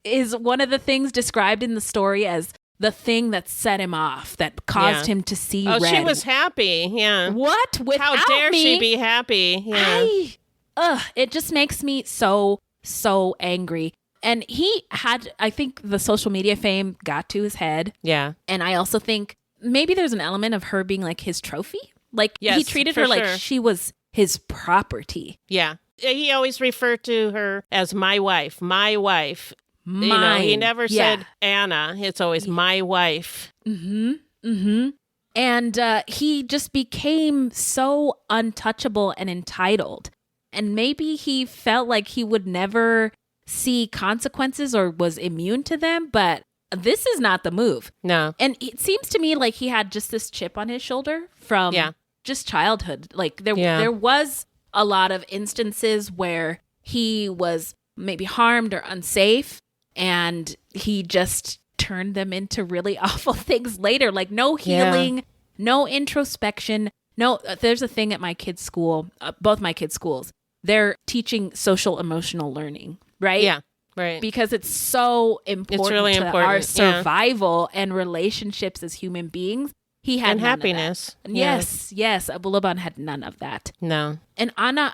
is one of the things described in the story as the thing that set him off, that caused him to see red. Oh, she was happy. Yeah. What? Without How dare me, she be happy? Yeah. It just makes me so angry. And he had, I think the social media fame got to his head. Yeah. And I also think maybe there's an element of her being like his trophy. Like he treated her like she was his property. Yeah. He always referred to her as my wife, my wife. Mine. You know, he never said Anna. It's always my wife. Mm-hmm. Mm-hmm. And he just became so untouchable and entitled. And maybe he felt like he would never see consequences or was immune to them. But this is not the move. No. And it seems to me like he had just this chip on his shoulder from just childhood. Like there was a lot of instances where he was maybe harmed or unsafe, and he just turned them into really awful things later. Like no healing, no introspection. No, there's a thing at my kids' school, both my kids' schools. They're teaching social emotional learning, right? Yeah, right. Because it's so important it's really to important. our survival and relationships as human beings. He had and none happiness. Of that. Yes. Abulaban had none of that. No. And Anna,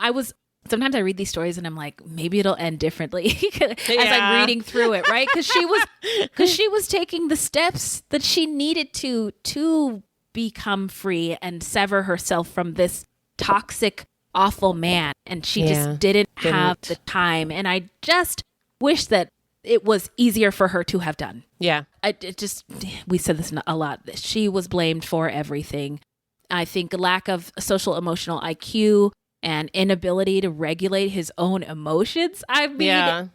sometimes I read these stories and I'm like, maybe it'll end differently as I'm reading through it, right? Because she was taking the steps that she needed to become free and sever herself from this toxic, awful man. And she just didn't have the time. And I just wish that it was easier for her to have done. Yeah. We said this a lot. She was blamed for everything. I think lack of social emotional IQ and inability to regulate his own emotions. I mean,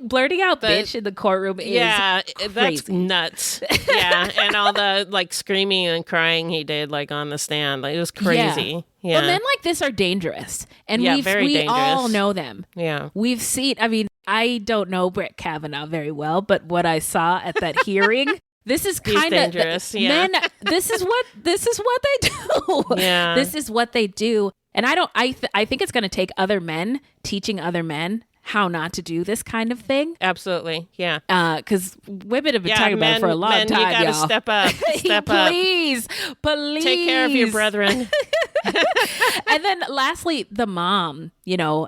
blurting out bitch in the courtroom is crazy. That's nuts. Yeah. And all the like screaming and crying he did like on the stand. Like, it was crazy. Yeah. But men like this are dangerous. And we dangerous. all know them. Yeah. We've seen, I mean, I don't know Brett Kavanaugh very well, but what I saw at that hearing, this is kind of dangerous. Men. This is what they do. Yeah. This is what they do. And I think it's going to take other men teaching other men how not to do this kind of thing. Absolutely. Yeah. Because women have been talking about it for a long time, you gotta y'all. step up. Step up. Please. Take care of your brethren. And then lastly, the mom,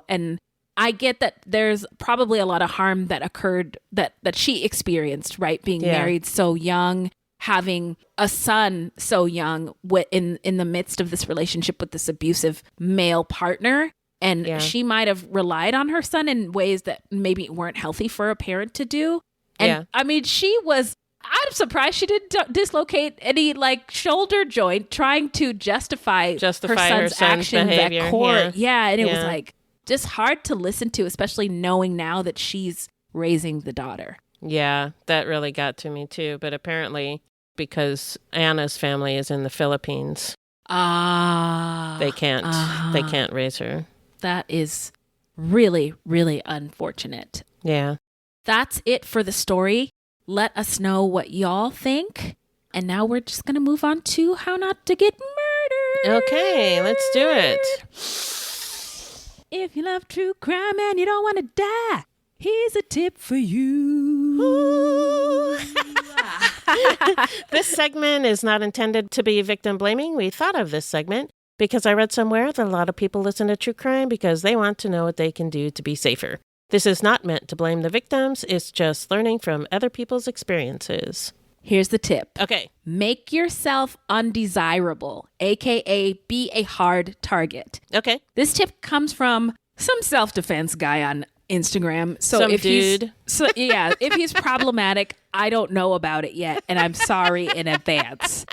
and I get that there's probably a lot of harm that occurred that she experienced, right? Being married so young, having a son so young in the midst of this relationship with this abusive male partner. And she might have relied on her son in ways that maybe weren't healthy for a parent to do. And I mean, I'm surprised she didn't dislocate any shoulder joint trying to justify her son's actions behavior. At court. Yeah. And it was just hard to listen to, especially knowing now that she's raising the daughter. Yeah, that really got to me too. But apparently, because Anna's family is in the Philippines, they can't raise her. That is really, really unfortunate. Yeah. That's it for the story. Let us know what y'all think. And now we're just going to move on to how not to get murdered. Okay, let's do it. If you love true crime and you don't want to die, here's a tip for you. This segment is not intended to be victim blaming. We thought of this segment because I read somewhere that a lot of people listen to true crime because they want to know what they can do to be safer. This is not meant to blame the victims. It's just learning from other people's experiences. Here's the tip. Okay. Make yourself undesirable, aka be a hard target. Okay. This tip comes from some self-defense guy on Instagram. So Some if dude. if he's problematic, I don't know about it yet, and I'm sorry in advance.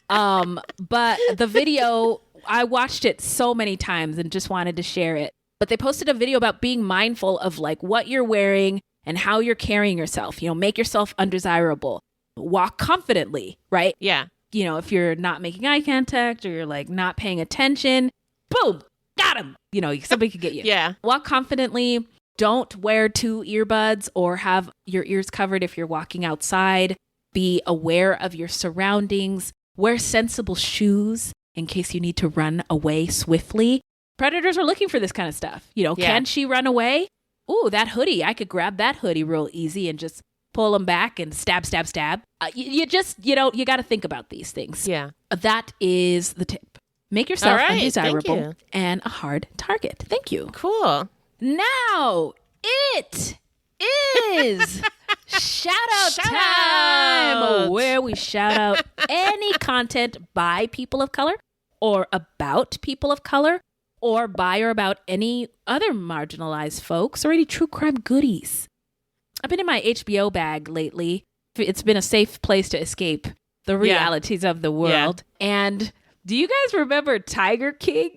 But the video, I watched it so many times and just wanted to share it. But they posted a video about being mindful of like what you're wearing and how you're carrying yourself. Make yourself undesirable. Walk confidently, right? Yeah. If you're not making eye contact or you're like not paying attention, boom, got him. Somebody could get you. Yeah. Walk confidently. Don't wear 2 earbuds or have your ears covered if you're walking outside. Be aware of your surroundings. Wear sensible shoes in case you need to run away swiftly. Predators are looking for this kind of stuff. Can she run away? Ooh, that hoodie. I could grab that hoodie real easy and just pull them back and stab, stab, stab. You got to think about these things. Yeah. That is the tip. Make yourself All right, undesirable and a hard target. Thank you. Cool. Now it is shout out time, where we shout out any content by people of color or about people of color or by or about any other marginalized folks or any true crime goodies. I've been in my HBO bag lately. It's been a safe place to escape the realities of the world. Yeah. And do you guys remember Tiger King?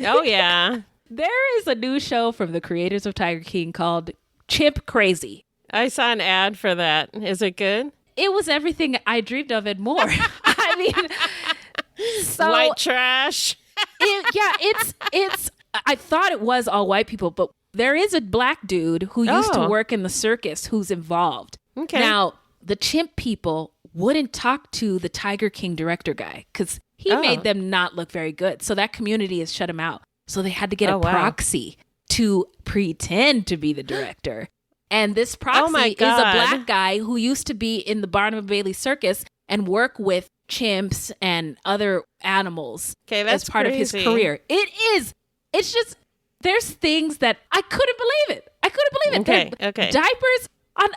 Oh, yeah. There is a new show from the creators of Tiger King called Chimp Crazy. I saw an ad for that. Is it good? It was everything I dreamed of and more. I mean, so white trash. It's. I thought it was all white people, but there is a black dude who used to work in the circus who's involved. Okay. Now, the chimp people wouldn't talk to the Tiger King director guy because he made them not look very good. So that community has shut him out. So they had to get a proxy to pretend to be the director. And this proxy is a black guy who used to be in the Barnum & Bailey circus and work with chimps and other animals as part of his career. It's just, there's things that I couldn't believe it. Okay. Diapers on,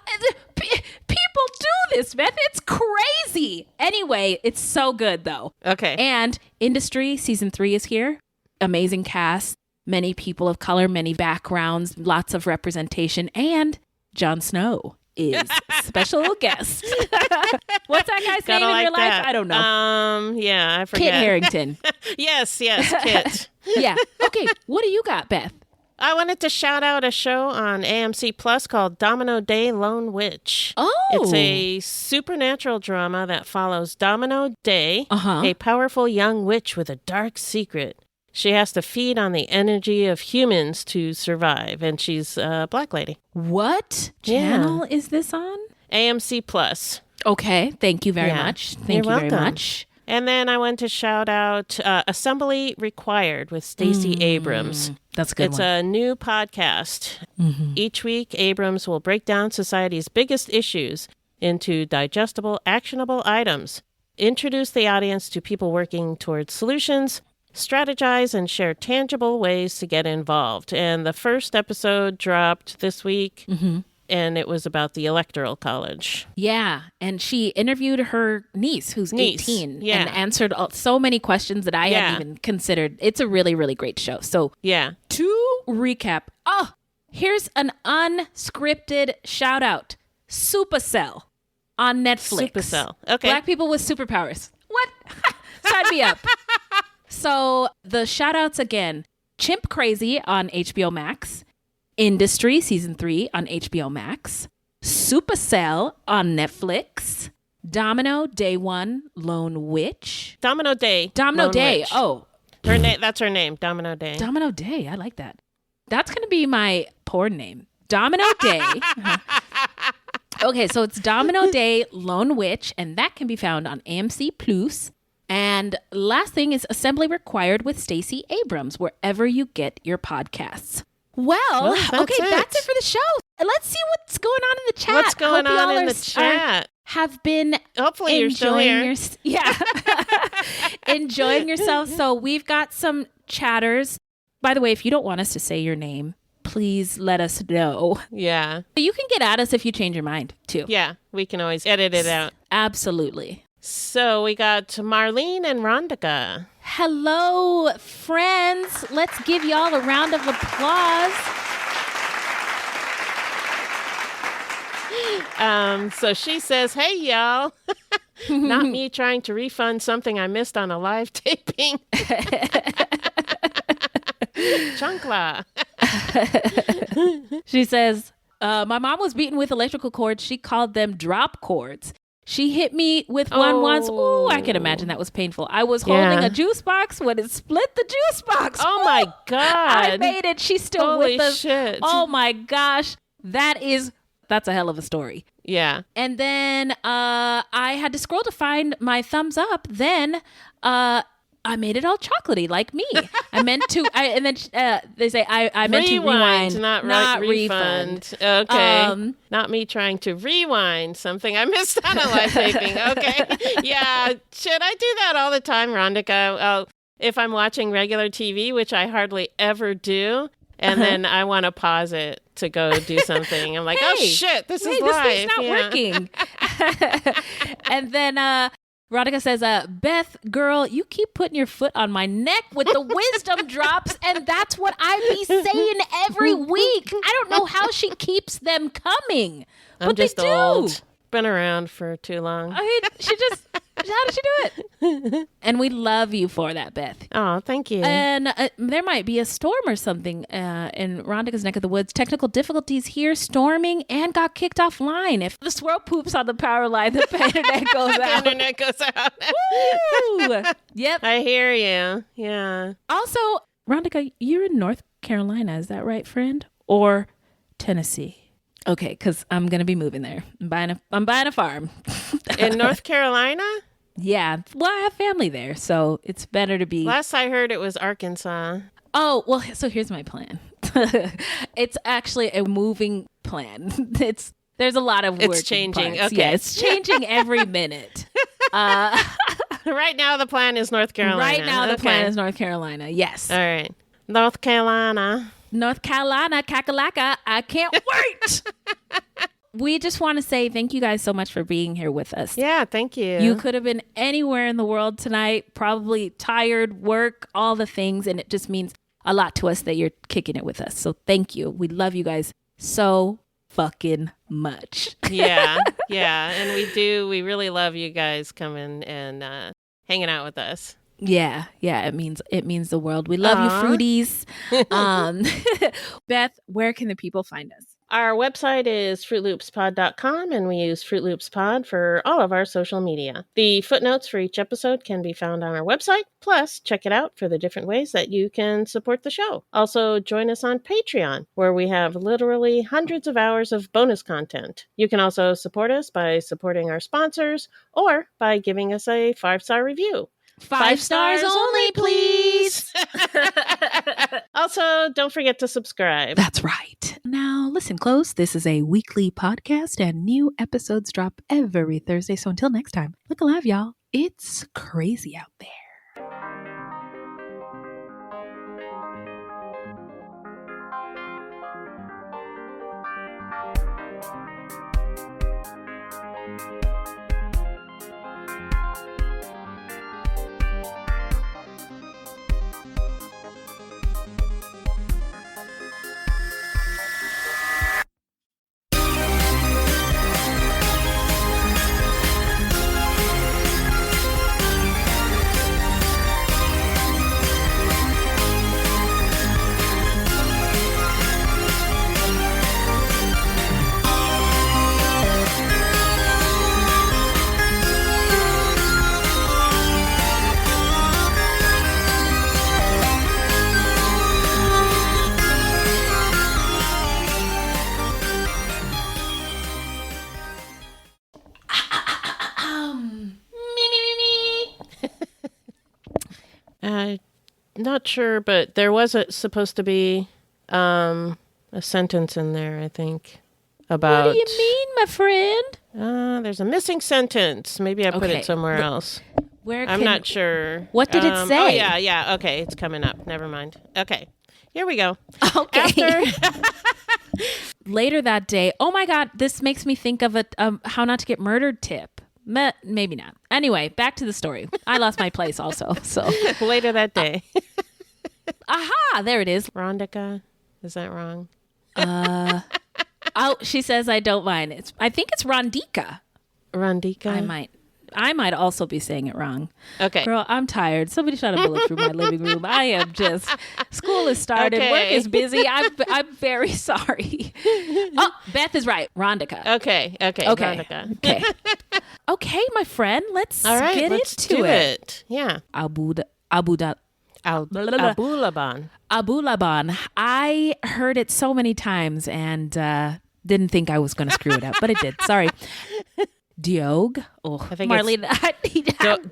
people do this, man. It's crazy. Anyway, it's so good though. Okay. And Industry season 3 is here. Amazing cast, many people of color, many backgrounds, lots of representation, and Jon Snow is special guest. What's that guy's name in real life? I don't know. Yeah, I forget. Kit Harington. yes, Kit. Yeah. Okay, what do you got, Beth? I wanted to shout out a show on AMC Plus called Domino Day Lone Witch. Oh. It's a supernatural drama that follows Domino Day, a powerful young witch with a dark secret. She has to feed on the energy of humans to survive, and she's a black lady. What channel is this on? AMC Plus. Okay, thank you very much. Thank you very much. And then I want to shout out Assembly Required with Stacey Abrams. That's a good It's a new podcast. Mm-hmm. Each week, Abrams will break down society's biggest issues into digestible, actionable items, introduce the audience to people working towards solutions, strategize, and share tangible ways to get involved. And the first episode dropped this week, and it was about the Electoral College. Yeah, and she interviewed her niece, who's 18, and answered so many questions that I hadn't even considered. It's a really, really great show. So, to recap, here's an unscripted shout out. Supercell on Netflix. Supercell. Okay. Black people with superpowers. What? Sign me up. So the shout outs again, Chimp Crazy on HBO Max, Industry Season 3 on HBO Max, Supercell on Netflix, Domino Day 1 Lone Witch. Domino Day. Domino Day. Witch. Oh. That's her name, Domino Day. Domino Day. I like that. That's going to be my porn name. Domino Day. Okay, so it's Domino Day Lone Witch, and that can be found on AMC Plus. And last thing is Assembly Required with Stacey Abrams, wherever you get your podcasts. Well, that's it for the show. Let's see what's going on in the chat. What's going on in the chat? Have been hopefully you're still here. Enjoying yourself. So we've got some chatters. By the way, if you don't want us to say your name, please let us know. Yeah. You can get at us if you change your mind, too. Yeah, we can always edit it out. Absolutely. So we got Marlene and Rondika. Hello, friends. Let's give y'all a round of applause. So she says, hey, y'all. Not me trying to refund something I missed on a live taping. Chancla. She says, my mom was beaten with electrical cords. She called them drop cords. She hit me with one once. Ooh, I can imagine that was painful. I was holding a juice box when it split the juice box. Oh, my God. I made it. She's still Holy with us. Shit. Oh, my gosh. That's a hell of a story. Yeah. And then I had to scroll to find my thumbs up. Then I made it all chocolatey like me. I meant to. They say I meant to rewind, not refund. Okay. Not me trying to rewind something I missed on a live taping. Okay. Yeah. Should I do that all the time, Rhondica? If I'm watching regular TV, which I hardly ever do, and then I want to pause it to go do something. I'm like, oh shit, this is live. This thing's not working. And then Rhondica says, Beth, girl, you keep putting your foot on my neck with the wisdom drops, and that's what I be saying every week. I don't know how she keeps them coming, I'm but just they do. old. Been around for too long. I mean, how did she do it? And we love you for that, Beth. Oh, thank you. And there might be a storm or something in Rhondica's neck of the woods. Technical difficulties here, storming, and got kicked offline. If the squirrel poops on the power line, the internet goes out. The internet goes out. Woo! Yep. I hear you. Yeah. Also, Rhondica, you're in North Carolina, is that right, friend? Or Tennessee? Okay, because I'm going to be moving there. I'm buying a farm. In North Carolina? Yeah. Well, I have family there, so it's better to be. Last I heard, it was Arkansas. Oh, well, so here's my plan. It's actually a moving plan. There's a lot of work. It's changing. Parts. Okay. Yeah, it's changing every minute. Right now, the plan is North Carolina. Right now, the plan is North Carolina. Yes. All right. North Carolina, Kakalaka. I can't wait. We just want to say thank you guys so much for being here with us. Yeah, thank you. You could have been anywhere in the world tonight, probably tired, work, all the things. And it just means a lot to us that you're kicking it with us. So thank you. We love you guys so fucking much. Yeah. And we really love you guys coming and hanging out with us. Yeah, it means the world. We love you, Fruities. Beth, where can the people find us? Our website is fruitloopspod.com, and we use Fruit Loops Pod for all of our social media. The footnotes for each episode can be found on our website. Plus, check it out for the different ways that you can support the show. Also, join us on Patreon, where we have literally hundreds of hours of bonus content. You can also support us by supporting our sponsors or by giving us a 5-star review. 5 stars only, please. Also, don't forget to subscribe. That's right. Now, listen close. This is a weekly podcast, and new episodes drop every Thursday. So until next time, look alive, y'all. It's crazy out there. Not sure, but there was supposed to be a sentence in there, I think, about... What do you mean, my friend? There's a missing sentence. Maybe I put it somewhere else. I'm not sure. What did it say? Oh, yeah. Okay, it's coming up. Never mind. Okay, here we go. Okay. Later that day, oh my God, this makes me think of a how not to get murdered tip. Maybe not. Anyway, back to the story. I lost my place also. So later that day. Aha! There it is. Rhondica. Is that wrong? Oh, she says I don't mind. I think it's Rondika. Rondika? I might also be saying it wrong. Okay. Girl, I'm tired. Somebody shot a bullet through my living room. I am just, school has started. Okay. Work is busy. I'm very sorry. Oh, Beth is right. Rondika. Okay. Rondika. Okay. Okay, my friend. Let's get let's into do it. Yeah. Abulaban. I heard it so many times and didn't think I was going to screw it up, but I did. Sorry. Diog. Oh, I think Marlene.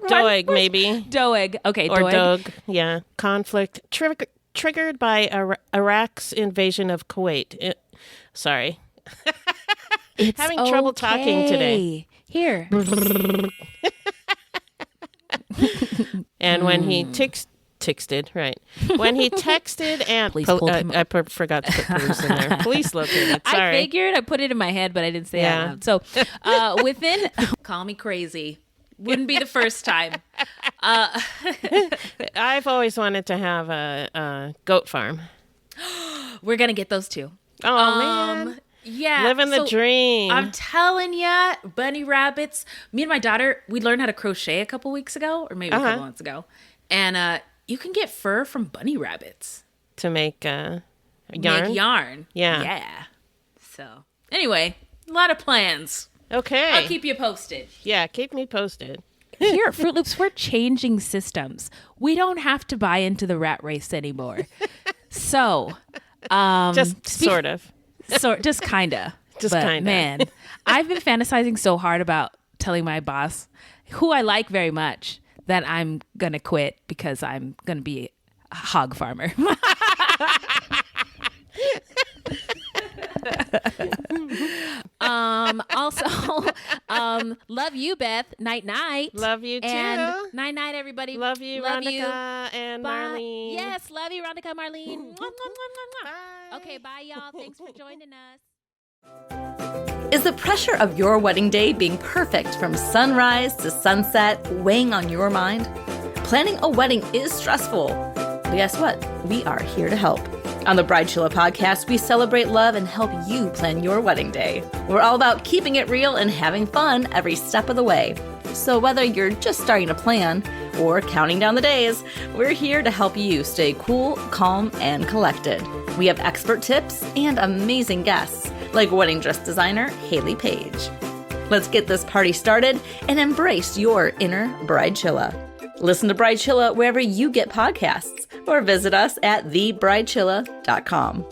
Doeg, maybe. Doeg. Okay, or Doeg. Doeg. Yeah. Conflict triggered by Iraq's invasion of Kuwait. Sorry. It's having trouble talking today. Here. And when he texted, right? When he texted and I forgot to put police in there. Police located. Sorry. I figured I put it in my head, but I didn't say it out loud. So within, call me crazy. Wouldn't be the first time. I've always wanted to have a goat farm. We're gonna get those too. Oh man. Yeah. Living the dream. I'm telling ya, bunny rabbits. Me and my daughter, we learned how to crochet a couple weeks ago, or maybe a couple months ago. And you can get fur from bunny rabbits. To make yarn? Make yarn. Yeah. Yeah. So, anyway, a lot of plans. Okay. I'll keep you posted. Yeah, keep me posted. Here at Fruit Loops, we're changing systems. We don't have to buy into the rat race anymore. So, just sort of. Just kind of. Just kind of. Man, I've been fantasizing so hard about telling my boss, who I like very much, that I'm going to quit because I'm going to be a hog farmer. Also, love you, Beth. Night night. Love you too. And night night, everybody. Love you, love Rondika you. and Bye. Marlene. Yes, love you, Rondika, Marlene. Bye. Okay, bye, y'all. Thanks for joining us. Is the pressure of your wedding day being perfect from sunrise to sunset weighing on your mind? Planning a wedding is stressful. But guess what? We are here to help. On the Bridechilla podcast, we celebrate love and help you plan your wedding day. We're all about keeping it real and having fun every step of the way. So whether you're just starting to plan or counting down the days, we're here to help you stay cool, calm, and collected. We have expert tips and amazing guests like wedding dress designer Haley Page. Let's get this party started and embrace your inner Bridechilla. Listen to Bridechilla wherever you get podcasts or visit us at thebridechilla.com.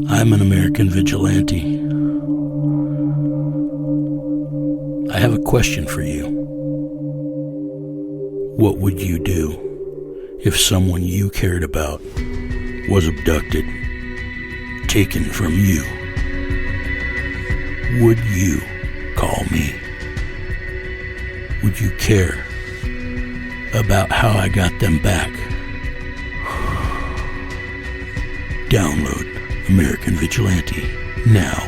I'm an American vigilante. I have a question for you. What would you do if someone you cared about was abducted, taken from you? Would you call me? Would you care about how I got them back? Download American Vigilante now.